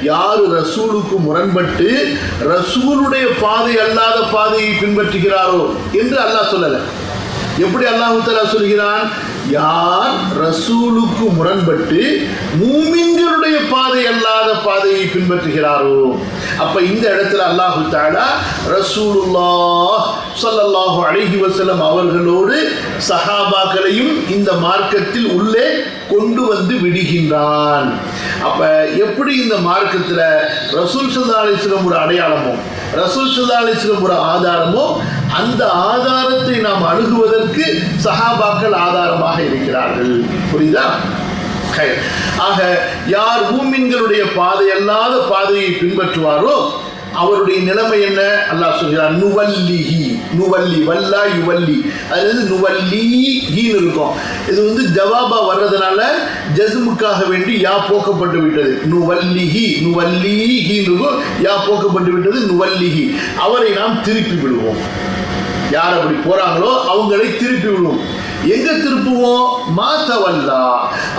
யாரு ரசூலுக்கு முரண்பட்டு ரசூலுடைய பாதை அல்லாத பாதையை பின்பற்றுகிறாரோ என்று அல்லாஹ் சொல்லல. எப்படி அல்லாஹ் தஆலா சொல்கிறான்? யார் ரசூலுக்கு முரண்பட்டு மூமின்களுடைய பாதை அல்லாத பாதையை பின்பற்றுகிறாரோ. அப்ப இந்த இடத்துல அல்லாஹ் தஆலா ரசூலுல்லாஹ் ஸல்லல்லாஹு அலைஹி வஸல்லம் அவர்களோடு சஹாபாக்களையும் இந்த மார்க்கத்தில் உள்ளே கொண்டு வந்து விடுகின்றான். அப்ப எப்படி இந்த மார்க்கத்தில் ரசூல் ஸல்லல்லாஹு அலைஹி வஸல்லம் ஒரு அடையாளமோ, ரசூல் ஸல்லல்லாஹு அலைஹி வஸல்லம் ஒரு ஆதாரமோ, அந்த ஆதாரத்தை நாம் அணுகுவதற்கு சஹாபாக்கள் ஆதாரமாக இருக்கிறார்கள். புரியுதா? ஆக யார் மூமின்களுடைய பாதை அல்லாத பாதையை பின்பற்றுவாரோ அவருடைய நிலைமை என்ன? அல்லாஹ் சொல்கிறான், நுவல்லிஹி, நுவல்லி, வல்லா யுவல்லி, அது நுவல்லிஹின்னு இருக்கும். இது ஜவாபா வர்றதுனால ஜஸ்முக்காக வேண்டி யா போக்கப்பட்டு விட்டது. நுவல்லிஹி, நுவல்லிஹின்னு இருக்கும், யா போக்கப்பட்டு விட்டது, நுவல்லிஹி. அவரை நாம் திருப்பி விடுவோம். யார் அப்படி போறாங்களோ அவங்களை திருப்பி விடுவோம். எங்க திருப்புவோம்? மாத்தவல்லா,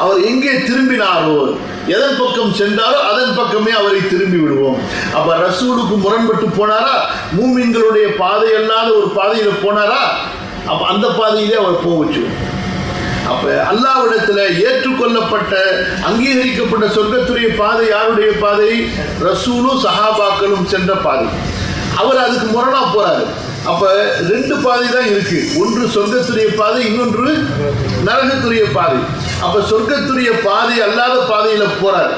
அவர் எங்கே திரும்பினாரோ, எதன் பக்கம் சென்றாரோ அதன் பக்கமே அவரை திரும்பி விடுவோம். அப்ப ரசூலுக்கு முரண்பட்டு போனாரா, மூமின்களுடைய பாதை அல்லாத ஒரு பாதையில போனாரா, அப்ப அந்த பாதையிலே அவர் போச்சு. அப்ப அல்லாஹ்விடத்துல ஏற்றுக்கொள்ளப்பட்ட அங்கீகரிக்கப்பட்ட சொர்க்கத்துடைய பாதை யாருடைய பாதை? ரசூலும் சஹாபாக்களும் சென்ற பாதை. அவர் அதுக்கு முரணா போறாரு. அப்ப ரெண்டு பாதை தான் இருக்கு, ஒன்று சொர்க்கத்துடைய பாதை, இன்னொன்று நரகத்துடைய பாதை. அப்ப சொர்க்கத்துடைய பாதை அல்லாத பாதையில போறாரு,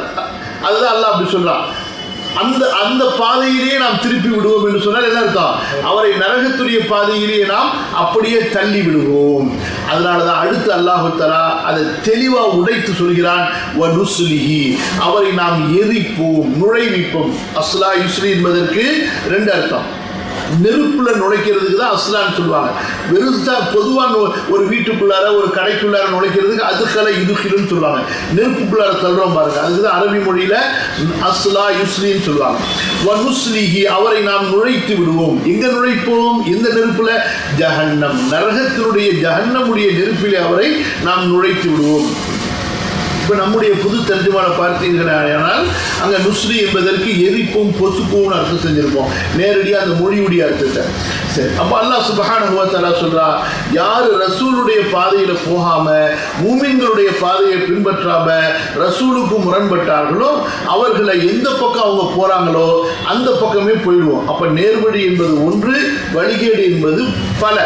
அதுதான் அல்லாஹ் அப்படி சொல்றான். அந்த பாதையிலேயே நாம் திருப்பி விடுவோம் என்று சொன்னால் என்ன அர்த்தம்? அவரை நரகத்துடைய பாதையிலேயே நாம் அப்படியே தள்ளி விடுவோம். அதனாலதான் அடுத்து அல்லாஹ் தஆலா அதை தெளிவா உடைத்து சொல்கிறான், வனுஸ்லிஹி, அவரை நாம் எரிப்போம், நுழைவிப்போம். அஸ்லா யுஸ்லி என்பதற்கு ரெண்டு அர்த்தம். நெருப்புல நுழைக்கிறதுக்கு தான் அஸ்லான்னு சொல்லுவாங்க. வெறுசா பொதுவாக ஒரு வீட்டுக்குள்ளார ஒரு கடைக்குள்ளார நுழைக்கிறதுக்கு அதுக்கலை இதுகிலுன்னு சொல்லுவாங்க. நெருப்புக்குள்ளார தள்ளுறோம் பாருங்க, அதுக்கு தான் அரபி மொழியில அஸ்லா யுஸ்லின்னு சொல்லுவாங்க. வனுஸ்லிஹி, அவரை நாம் நுழைத்து விடுவோம். எங்க நுழைப்போம்? எந்த நெருப்புல? ஜஹன்னம், நரகத்தினுடைய ஜஹன்னமுடைய நெருப்பிலே அவரை நாம் நுழைத்து விடுவோம். இப்போ நம்முடைய புது தர்ஜுமான பார்த்தீர்களானால் அங்கே நுஸ்ரி என்பதற்கு எரிப்பும் பொசுப்பும்னு அர்த்தம் செஞ்சிருப்போம், நேரடியாக அந்த மொழியுடைய அர்த்தத்தை. சரி, அப்போ அல்லாஹ் சுப்ஹானஹு வ தஆலா சொல்றா, யார் ரசூலுடைய பாதையில் போகாம மூமின்களுடைய பாதையை பின்பற்றாம ரசூலுக்கு முரண்பட்டார்களோ அவர்களை எந்த பக்கம் அவங்க போறாங்களோ அந்த பக்கமே போயிடுவோம். அப்ப நேர்வழி என்பது ஒன்று, வழிகேடு என்பது பல.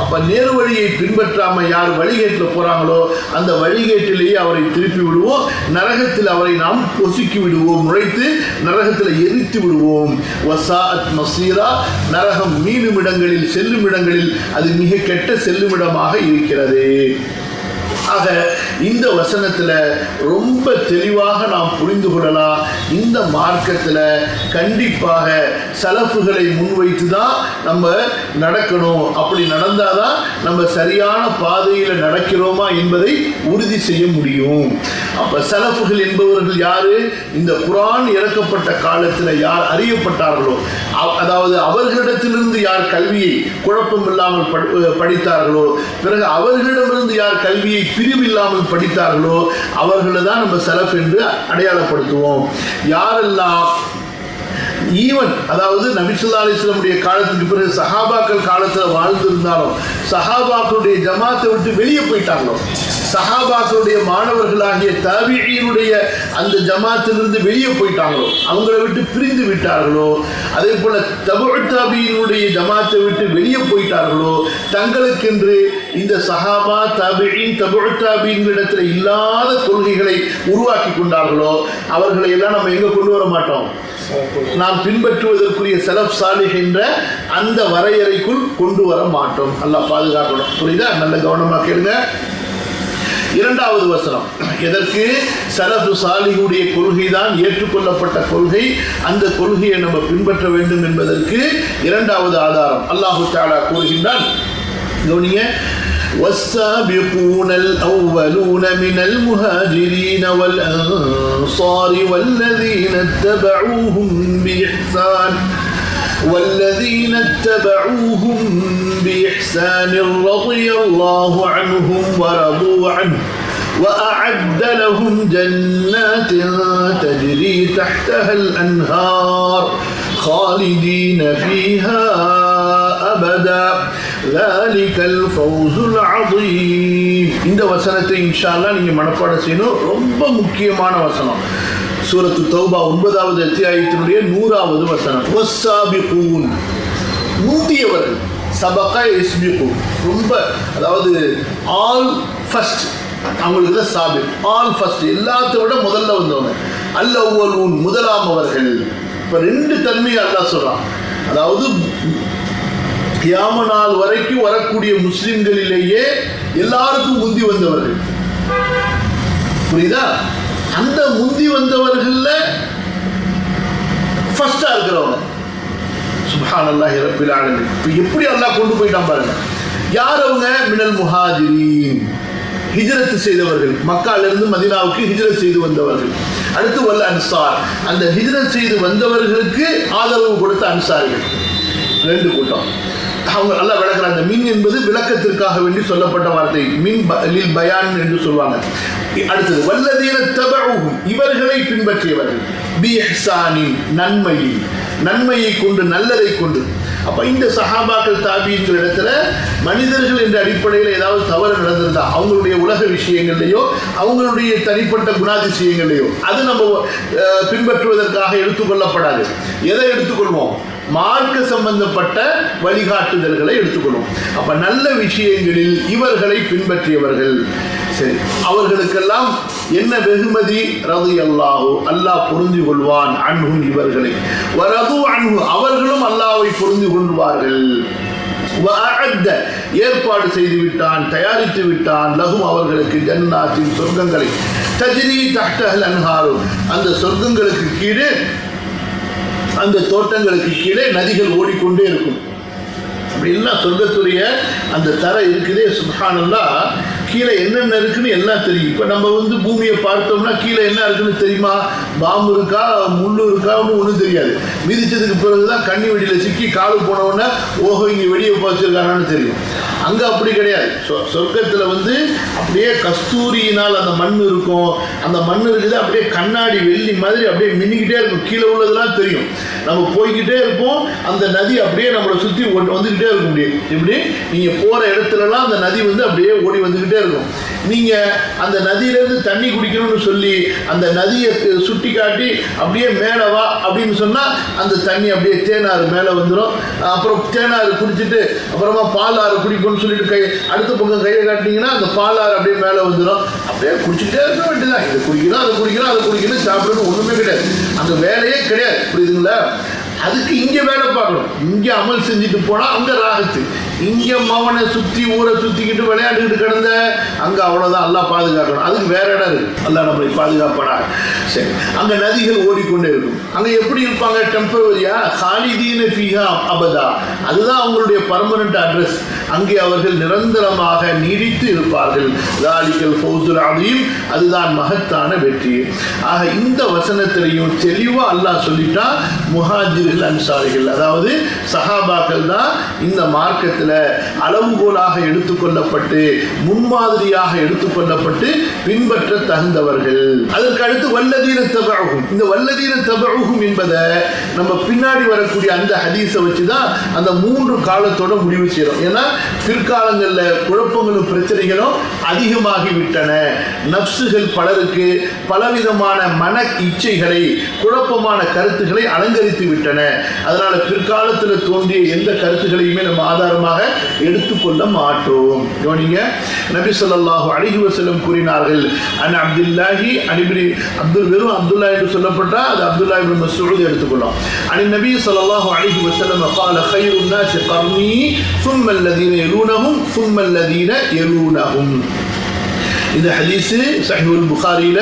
அப்ப நேரு வழியை பின்பற்றாம யார் வழிகேட்டில் போறாங்களோ அந்த வழிகேட்டிலேயே அவரை திருப்பி விடுவோம், நரகத்தில் அவரை நாம் பொசுக்கி விடுவோம், நுழைத்து நரகத்தில் எரித்து விடுவோம். வசாஅத் மசீரா, நரகம் மீளும் இடங்களில் செல்லும் இடங்களில் அது மிக கெட்ட செல்லுமிடமாக இருக்கிறது. ஆக இந்த வசனத்தில் ரொம்ப தெளிவாக நாம் புரிந்து கொள்ளலாம். இந்த மார்க்கத்தில் கண்டிப்பாக சலஃபுகளை முன்வைத்து தான் நம்ம நடக்கணும். அப்படி நடந்தாதான் நம்ம சரியான பாதையில் நடக்கிறோமா என்பதை உறுதி செய்ய முடியும். அப்ப சலஃபுகள் என்பவர்கள் யாரு? இந்த குர்ஆன் இறக்கப்பட்ட காலத்தில் யார் அறியப்பட்டார்களோ, அதாவது அவர்களிடத்திலிருந்து யார் கல்வியை குழப்பம் இல்லாமல் படித்தார்களோ, பிறகு அவர்களிடமிருந்து யார் கல்வியை பிரிவில்லாமல் படித்தார்களோ அவர்களை தான் நம்ம சலஃப் என்று அடையாளப்படுத்துவோம். யாரெல்லாம் ஈவன் அதாவது நபி ஸல்லல்லாஹு அலைஹி வஸல்லம் காலத்துக்கு பிறகு சஹாபாக்கள் காலத்தில் வாழ்ந்திருந்தாலும் சஹாபாக்களுடைய ஜமாத்தை விட்டு வெளியே போயிட்டாங்களோ, சஹாபாக்களுடைய மாணவர்களாகிய தாபிஈனுடைய அந்த ஜமாத்திலிருந்து வெளியே போயிட்டாங்களோ, அவங்கள விட்டு பிரிந்து விட்டார்களோ, அதே போல தபுஉ தாபிஈனுடைய ஜமாத்தை விட்டு வெளியே போயிட்டார்களோ, தங்களுக்கென்று இந்த சஹாபா தாபிஈன் தபுஉ தாபிஈன்களிடத்தில் இல்லாத கொள்கைகளை உருவாக்கி கொண்டார்களோ, அவர்களை எல்லாம் நம்ம எங்க கொண்டு வர மாட்டோம், நாம் பின்பற்றுவதற்குரிய சலஃப் சாலிஹ் என்ற அந்த வரையறைக்குள் கொண்டு வர மாட்டோம். அல்லாஹ் பாதுகாக்கணும். புரியுதா? நல்ல கவனமாக கேளுங்க. இரண்டாவது வசனம் எதற்கு? சலஃபு சாலிஹுடைய கொள்கை தான் ஏற்றுக்கொள்ளப்பட்ட கொள்கை, அந்த கொள்கையை நம்ம பின்பற்ற வேண்டும் என்பதற்கு இரண்டாவது ஆதாரம் அல்லாஹு தஆலா கூறுகின்றான். கவனிங்க. والسابقون الأولون من المهاجرين والأنصار والذين اتبعوهم بإحسان رضي الله عنهم ورضوا عنه وأعد لهم جنات تجري تحتها الأنهار خالدين فيها أبدا ذلك الفوز العظيم. இந்த வசனத்தை இன்ஷா அல்லாஹ் நீங்க மனப்பாடம் செய்யணும். ரொம்ப முக்கியமான வசனம். சூரத்து தௌபா 9வது அத்தியாயத்தினுடைய 100வது வசனம். வஸ்ஸாபிகூன், முந்தியவர்கள். சபக யஸ்பிகு, ரொம்ப அதாவது ஆல் ஃபர்ஸ்ட், அவங்களுக்கு தான் சாபிக், ஆல் ஃபர்ஸ்ட், எல்லாத்தை விட முதல்ல வந்தவங்க. அல்-அவ்வலூன், முதலாமவர்கள். இப்போ ரெண்டு தன்மையை அல்லாஹ் சொல்றான். அதாவது கியாம நாள் வரைக்கும் வரக்கூடிய முஸ்லிம்களிலேயே எல்லாருக்கும் முந்தி வந்தவர்கள். புரியுதா? அந்த முந்தி வந்தவர்கள்ல ஃபர்ஸ்டா இருக்கிறவங்க. சுப்ஹானல்லாஹி ரப்பில் ஆலமீன். இப்போ எப்படி அல்லாஹ் கொண்டு போயிட்டான் பாருங்க. யார் அவங்க? மினல் முஹாஜிரீன், ஹிஜ்ரத் செய்தவர்கள், மக்காலிருந்து மதீனாவுக்கு ஹிஜ்ரத் செய்து வந்தவர்கள். அடுத்து வல் அன்சார், அந்த ஹிஜ்ரத் செய்து வந்தவர்களுக்கு ஆதரவு கொடுத்த அன்சாரிகள். ரெண்டு கூட்டம். அவங்க நல்லா விளக்குறாங்க. அந்த மின் என்பது விளக்கத்திற்காக வேண்டி சொல்லப்பட்ட வார்த்தை, மின் லில் பயான் என்று சொல்வாங்க. அடுத்தது வல்லதீன தபஊஹும், இவர்களை பின்பற்றியவர்கள், பி இஹ்சானின், நன்மையை கொண்டு, நல்லதை கொண்டு. அப்ப இந்த சஹாபாக்கள் தாபீன்கள் இடத்துல மனிதர்கள் என்ற அடிப்படையில் ஏதாவது தவறு நடந்திருந்தா அவங்களுடைய உலக விஷயங்கள்லையோ அவங்களுடைய தனிப்பட்ட குணாதிசயங்கள்லையோ அது நம்ம பின்பற்றுவதற்காக எடுத்துக்கொள்ளப்படாது. எதை எடுத்துக்கொள்வோம்? மார்க்க சம்பந்தப்பட்ட வழிகாட்டுதல்களை எடுத்துக்கொள்ளும். அப்ப நல்ல விஷயங்களில் இவர்களை பின்பற்றியவர்கள். சரி, அவர்களுக்கெல்லாம் என்ன வெகுமதி? ரலியல்லாஹு, அல்லாஹ் பொருந்தி கொள்வான், அன்ஹும், இவர்களை, வரது அன்ஹு, அவர்களும் அல்லாஹ்வை பொருந்தி கொள்வார்கள். வஅஅத்த, ஏற்பாடு செய்து விட்டான், தயாரித்து விட்டான், லஹும், அவர்களுக்கு, ஜன்னாத்தின், சொர்க்கங்களை, தஜ்ரி தஹ்தஹல் அன்ஹாரு, அந்த சொர்க்கங்களுக்கு கீழே, அந்த தோட்டங்களுக்கு கீழே நதிகள் ஓடிக்கொண்டே இருக்கும். அப்படிலாம் சொர்க்கத்துடைய அந்த தரை இருக்குதே, சுப்ஹானல்லாஹ், கீழே என்னென்ன இருக்குன்னு எல்லாம் தெரியும். இப்போ நம்ம பூமியை பார்த்தோம்னா கீழே என்ன இருக்குன்னு தெரியுமா? பாம்பு இருக்கா, முள்ளு இருக்கான்னு ஒன்றும் தெரியாது. மிதிச்சதுக்கு பிறகுதான் கண்ணி வெடியில் சிக்கி காலு போனவுடனே ஓஹோ இங்கே வெடியை வச்சிருக்காங்கன்னு தெரியும். அங்கே அப்படி கிடையாது. சொர்க்கத்தில் அப்படியே கஸ்தூரியினால் அந்த மண் இருக்கும். அந்த மண் இருக்குது அப்படியே கண்ணாடி வெள்ளி மாதிரி அப்படியே மின்னிக்கிட்டே இருக்கும். கீழே உள்ளதெல்லாம் தெரியும். நம்ம போய்கிட்டே இருப்போம். அந்த நதி அப்படியே நம்மளை சுற்றி வந்துக்கிட்டே இருக்க முடியும். இப்படி நீங்கள் போகிற இடத்துலலாம் அந்த நதி அப்படியே ஓடி வந்துக்கிட்டே ஓடிக்கிட்டே இருக்கும். நீங்க அந்த நதியிலேருந்து தண்ணி குடிக்கணும்னு சொல்லி அந்த நதியை சுட்டி காட்டி அப்படியே மேலே வா அப்படின்னு சொன்னா அந்த தண்ணி அப்படியே தேனாறு மேலே வந்துடும். அப்புறம் தேனாறு குடிச்சிட்டு அப்புறமா பால் ஆறு குடிக்கணும்னு சொல்லிட்டு அடுத்த பக்கம் கையை காட்டினீங்கன்னா அந்த பால் ஆறு அப்படியே மேலே வந்துடும். அப்படியே குடிச்சுட்டே இருக்க வேண்டியதான். இதை குடிக்கணும், அதை குடிக்கணும், அதை குடிக்கணும், சாப்பிடணும், ஒண்ணுமே கிடையாது. அந்த வேலையே கிடையாது. புரியுதுங்களா? அதுக்கு இங்கே வேலை பார்க்கணும். இங்கே அமல் செஞ்சுட்டு போனால் அங்கே ராகத்து. இங்கே மவனை சுற்றி ஊரை சுற்றிக்கிட்டு விளையாண்டுக்கிட்டு கிடந்த அங்கே அவ்வளோதான். அல்லாஹ் பாதுகாக்கணும். அதுக்கு வேற இடம் இருக்குது. அல்லாஹ் நம்மளை பாதுகாப்பானா. சரி, அங்கே நதிகள் ஓடிக்கொண்டே இருக்கும். அங்கே எப்படி இருப்பாங்க? டெம்பரவரியா ஹாலிதீன ஃபீஹா அபதா. அதுதான் அவங்களுடைய பர்மனண்ட் அட்ரஸ். அங்கே அவர்கள் நிரந்தரமாக நீடித்து இருப்பார்கள். தாலிகல் ஃபௌசுல் அதீம். அதுதான் மகத்தான வெற்றி. ஆக இந்த வசனத்திலையும் தெளிவாக அல்லாஹ் சொல்லிட்டா முஹாஜிர்கள் அன்சாரிகள், அதாவது சஹாபாக்கள் தான் இந்த மார்க்கத்தில் அளவுகோலாக எடுத்துக்கொள்ளப்பட்டு முன்மாதிரியாக எடுத்துக்கொள்ளப்பட்டு பின்பற்ற தகுந்தவர்கள். அதற்கு அடுத்து வல்லதீன தபஅஹும். இந்த வல்லதீன தபஅஹும் என்பதை நம்ம பின்னாடி வரக்கூடிய அந்த ஹதீஸை வச்சுதான் அந்த 3 காலத்தோட முடிவு செய்யறோம். ஏன்னா பிற்காலங்களில் குழப்பங்களும் பிரச்சனைகளும் அதிகமாகிவிட்டன. நப்சுகள் பலருக்கு பலவிதமான மன இச்சைகளை, குழப்பமான கருத்துக்களை அலங்கரித்து விட்டன. அதனால பிற்காலத்தில் தோன்றிய எந்த கருத்துக்களையுமே நம்ம ஆதாரமாக எடுத்துக்கொள்ள மாட்டோம். கவனிங்க, நபி ஸல்லல்லாஹு அலைஹி வஸல்லம் கூறினார்கள், அன் அப்துல்லாஹி அனிபிரி வெறும் அப்துல்லா என்று சொல்லப்பட்டா அது அப்துல்லா இப்னு மஸ்ஊத் எடுத்துக்கொள்ளலாம். அன் நபி ஸல்லல்லாஹு அலைஹி வஸல்லம் قال خير الناس قرني ثم الذين يلونهم ثم الذين يلونهم. இந்த ஹதீஸ் சஹீஹுல் புகாரியில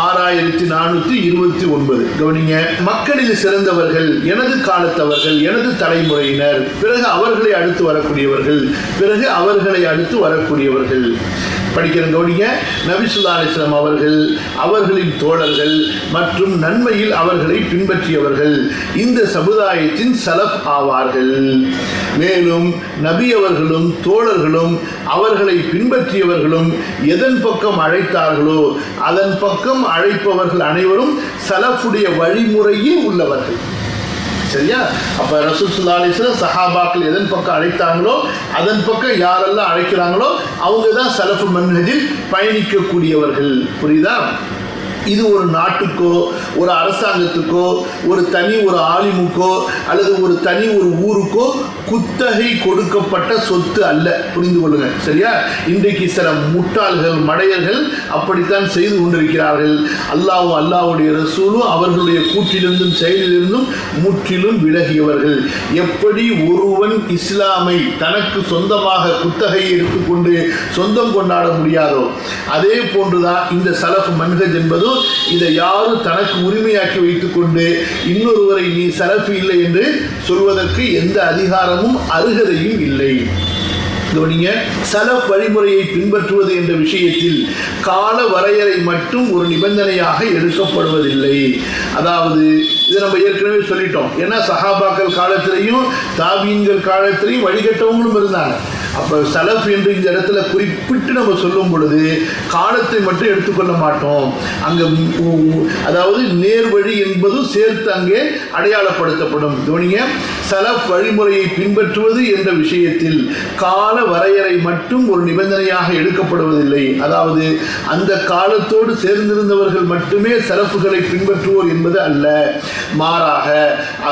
6429. கவனிங்க, மக்களில் சிறந்தவர்கள் எனது காலத்தவர்கள், எனது தலைமுறையினர், பிறகு அவர்களை அடுத்து வரக்கூடியவர்கள், பிறகு அவர்களை அடுத்து வரக்கூடியவர்கள். படிக்கிற கவனிங்க, நபி ஸல்லல்லாஹு அலைஹி வஸல்லம் அவர்கள், அவர்களின் தோழர்கள் மற்றும் நன்மையில் அவர்களை பின்பற்றியவர்கள் இந்த சமுதாயத்தின் சலஃப் ஆவார்கள். மேலும் நபி அவர்களும் தோழர்களும் அவர்களை பின்பற்றியவர்களும் எதன் பக்கம் அழைத்தார்களோ அதன் பக்கம் அழைப்பவர்கள் அனைவரும் சலஃபுடைய வழிமுறையில் உள்ளவர்கள். சரியா? அப்ப ரசூல் ஸல்லல்லாஹு அலைஹி வஸல்லம் சஹாபாக்கள் எதன் பக்கம் அழைத்தாங்களோ அதன் பக்கம் யாரெல்லாம் அழைக்கிறாங்களோ அவங்க தான் சலஃபு மன்ஹஜில் பயணிக்கக்கூடியவர்கள். புரியுதா? இது ஒரு நாட்டுக்கோ ஒரு அரசாங்கத்துக்கோ ஒரு ஆலிமுக்கோ அல்லது ஒரு ஊருக்கோ குத்தகை கொடுக்கப்பட்ட சொத்து அல்ல. புரிந்து கொள்ளுங்க. சரியா? இன்றைக்கு சில முட்டாள்கள், மடையர்கள் அப்படித்தான் செய்து கொண்டிருக்கிறார்கள். அல்லாஹ்வும் அல்லாஹ்வுடைய ரசூலும் அவர்களுடைய கூற்றிலிருந்தும் செயலிலிருந்தும் முற்றிலும் விலகியவர்கள். எப்படி ஒருவன் இஸ்லாமை தனக்கு சொந்தமாக குத்தகையை எடுத்துக்கொண்டு சொந்தம் கொண்டாட முடியாதோ அதே போன்றுதான் இந்த சலஃப் மன்ஹஜ் என்பதும் இதை யாரும் தனக்கு உரிமையாக்கி வைத்துக் கொண்டு இன்னொருவரை நீ சலஃபி இல்லை என்று சொல்வதற்கு எந்த அதிகாரமும் அருகதையும் இல்லை. சலஃப் வழிமுறையை பின்பற்றுவது என்ற விஷயத்தில் கால வரையறை மட்டும் ஒரு நிபந்தனையாக எடுக்கப்படுவதில்லை. அதாவது இதை நம்ம ஏற்கனவே சொல்லிட்டோம். ஏன்னா சஹாபாக்கள் காலத்திலையும் தாபீன்கள் காலத்திலையும் வழிகட்டவங்களும் இருந்தாங்க. அப்போ சலஃப் என்று இந்த இடத்துல குறிப்பிட்டு நம்ம சொல்லும் பொழுது காலத்தை மட்டும் எடுத்துக்கொள்ள மாட்டோம். அங்கே அதாவது நேர்வழி என்பதும் சேர்த்து அங்கே அடையாளப்படுத்தப்படும். கவனிங்க, சலஃப் வழிமுறையை பின்பற்றுவது என்ற விஷயத்தில் கால வரையறை மட்டும் ஒரு நிபந்தனையாக எடுக்கப்படுவதில்லை. அதாவது அந்த காலத்தோடு சேர்ந்திருந்தவர்கள் மட்டுமே சலஃபுகளை பின்பற்றுவோர் என்பது அல்ல. மாறாக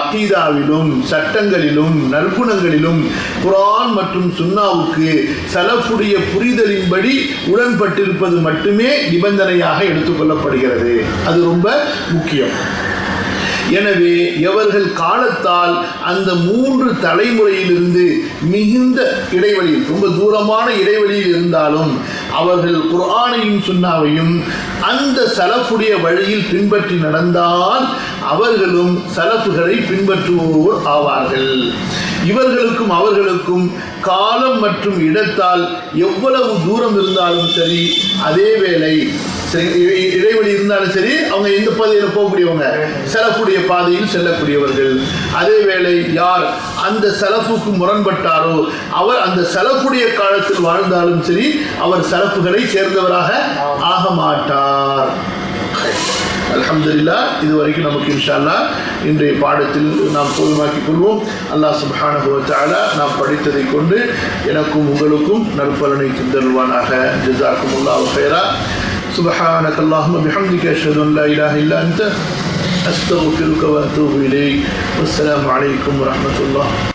அகீதாவிலும் சட்டங்களிலும் நற்குணங்களிலும் குர்ஆன் மற்றும் சுன்னாவுக்கு சலஃபுடைய புரிதலின்படி உடன்பட்டிருப்பது மட்டுமே நிபந்தனையாக எடுத்துக்கொள்ளப்படுகிறது. அது ரொம்ப முக்கியம். எனவே எவர்கள் காலத்தால் அந்த 3 தலைமுறையிலிருந்து மிகுந்த இடைவெளியில், ரொம்ப தூரமான இடைவெளியில் இருந்தாலும் அவர்கள் குர்ஆனையும் சுன்னாவையும் அந்த சலஃபுடைய வழியில் பின்பற்றி நடந்தால் அவர்களும் சலஃபுகளை பின்பற்றுவோர் ஆவார்கள். இவர்களுக்கும் அவர்களுக்கும் காலம் மற்றும் இடத்தால் எவ்வளவு தூரம் இருந்தாலும் சரி, அதே வேளை இடைவெளி இருந்தாலும் சரி, அவங்க எந்த பாதையில் போகக்கூடியவங்க, சலஃபுடைய பாதையில் செல்லக்கூடியவர்கள். அதே வேளை யார் அந்த சலஃபுக்கு முரண்பட்டாரோ அவர் அந்த சலஃபுடைய காலத்தில் வாழ்ந்தாலும் சரி அவர் சலஃபுகளை சேர்ந்தவராக ஆக மாட்டார். அல்ஹம்துலில்லாஹ். இதுவரைக்கும் நமக்கு இன்ஷா அல்லாஹ் இன்றைய பாடத்தில் நாம் போதுமாக்கிக் கொள்வோம். அல்லாஹ் சுப்ஹானஹு வ தஆலா நாம் படித்ததை கொண்டு எனக்கும் உங்களுக்கும் நற்பலனை தந்தருள்வானாக. ஜஸாக்குமுல்லாஹு ஹைரா. சுப்ஹானக அல்லாஹும்ம பிஹம்திக அஷ்ஹது அன் லா இலாஹா இல்லா அன்த அஸ்தக்ஃபிருக வ அத்தூபு இலைக். வஸ்ஸலாமு அலைக்கும் வரஹ்மத்துல்லாஹ்.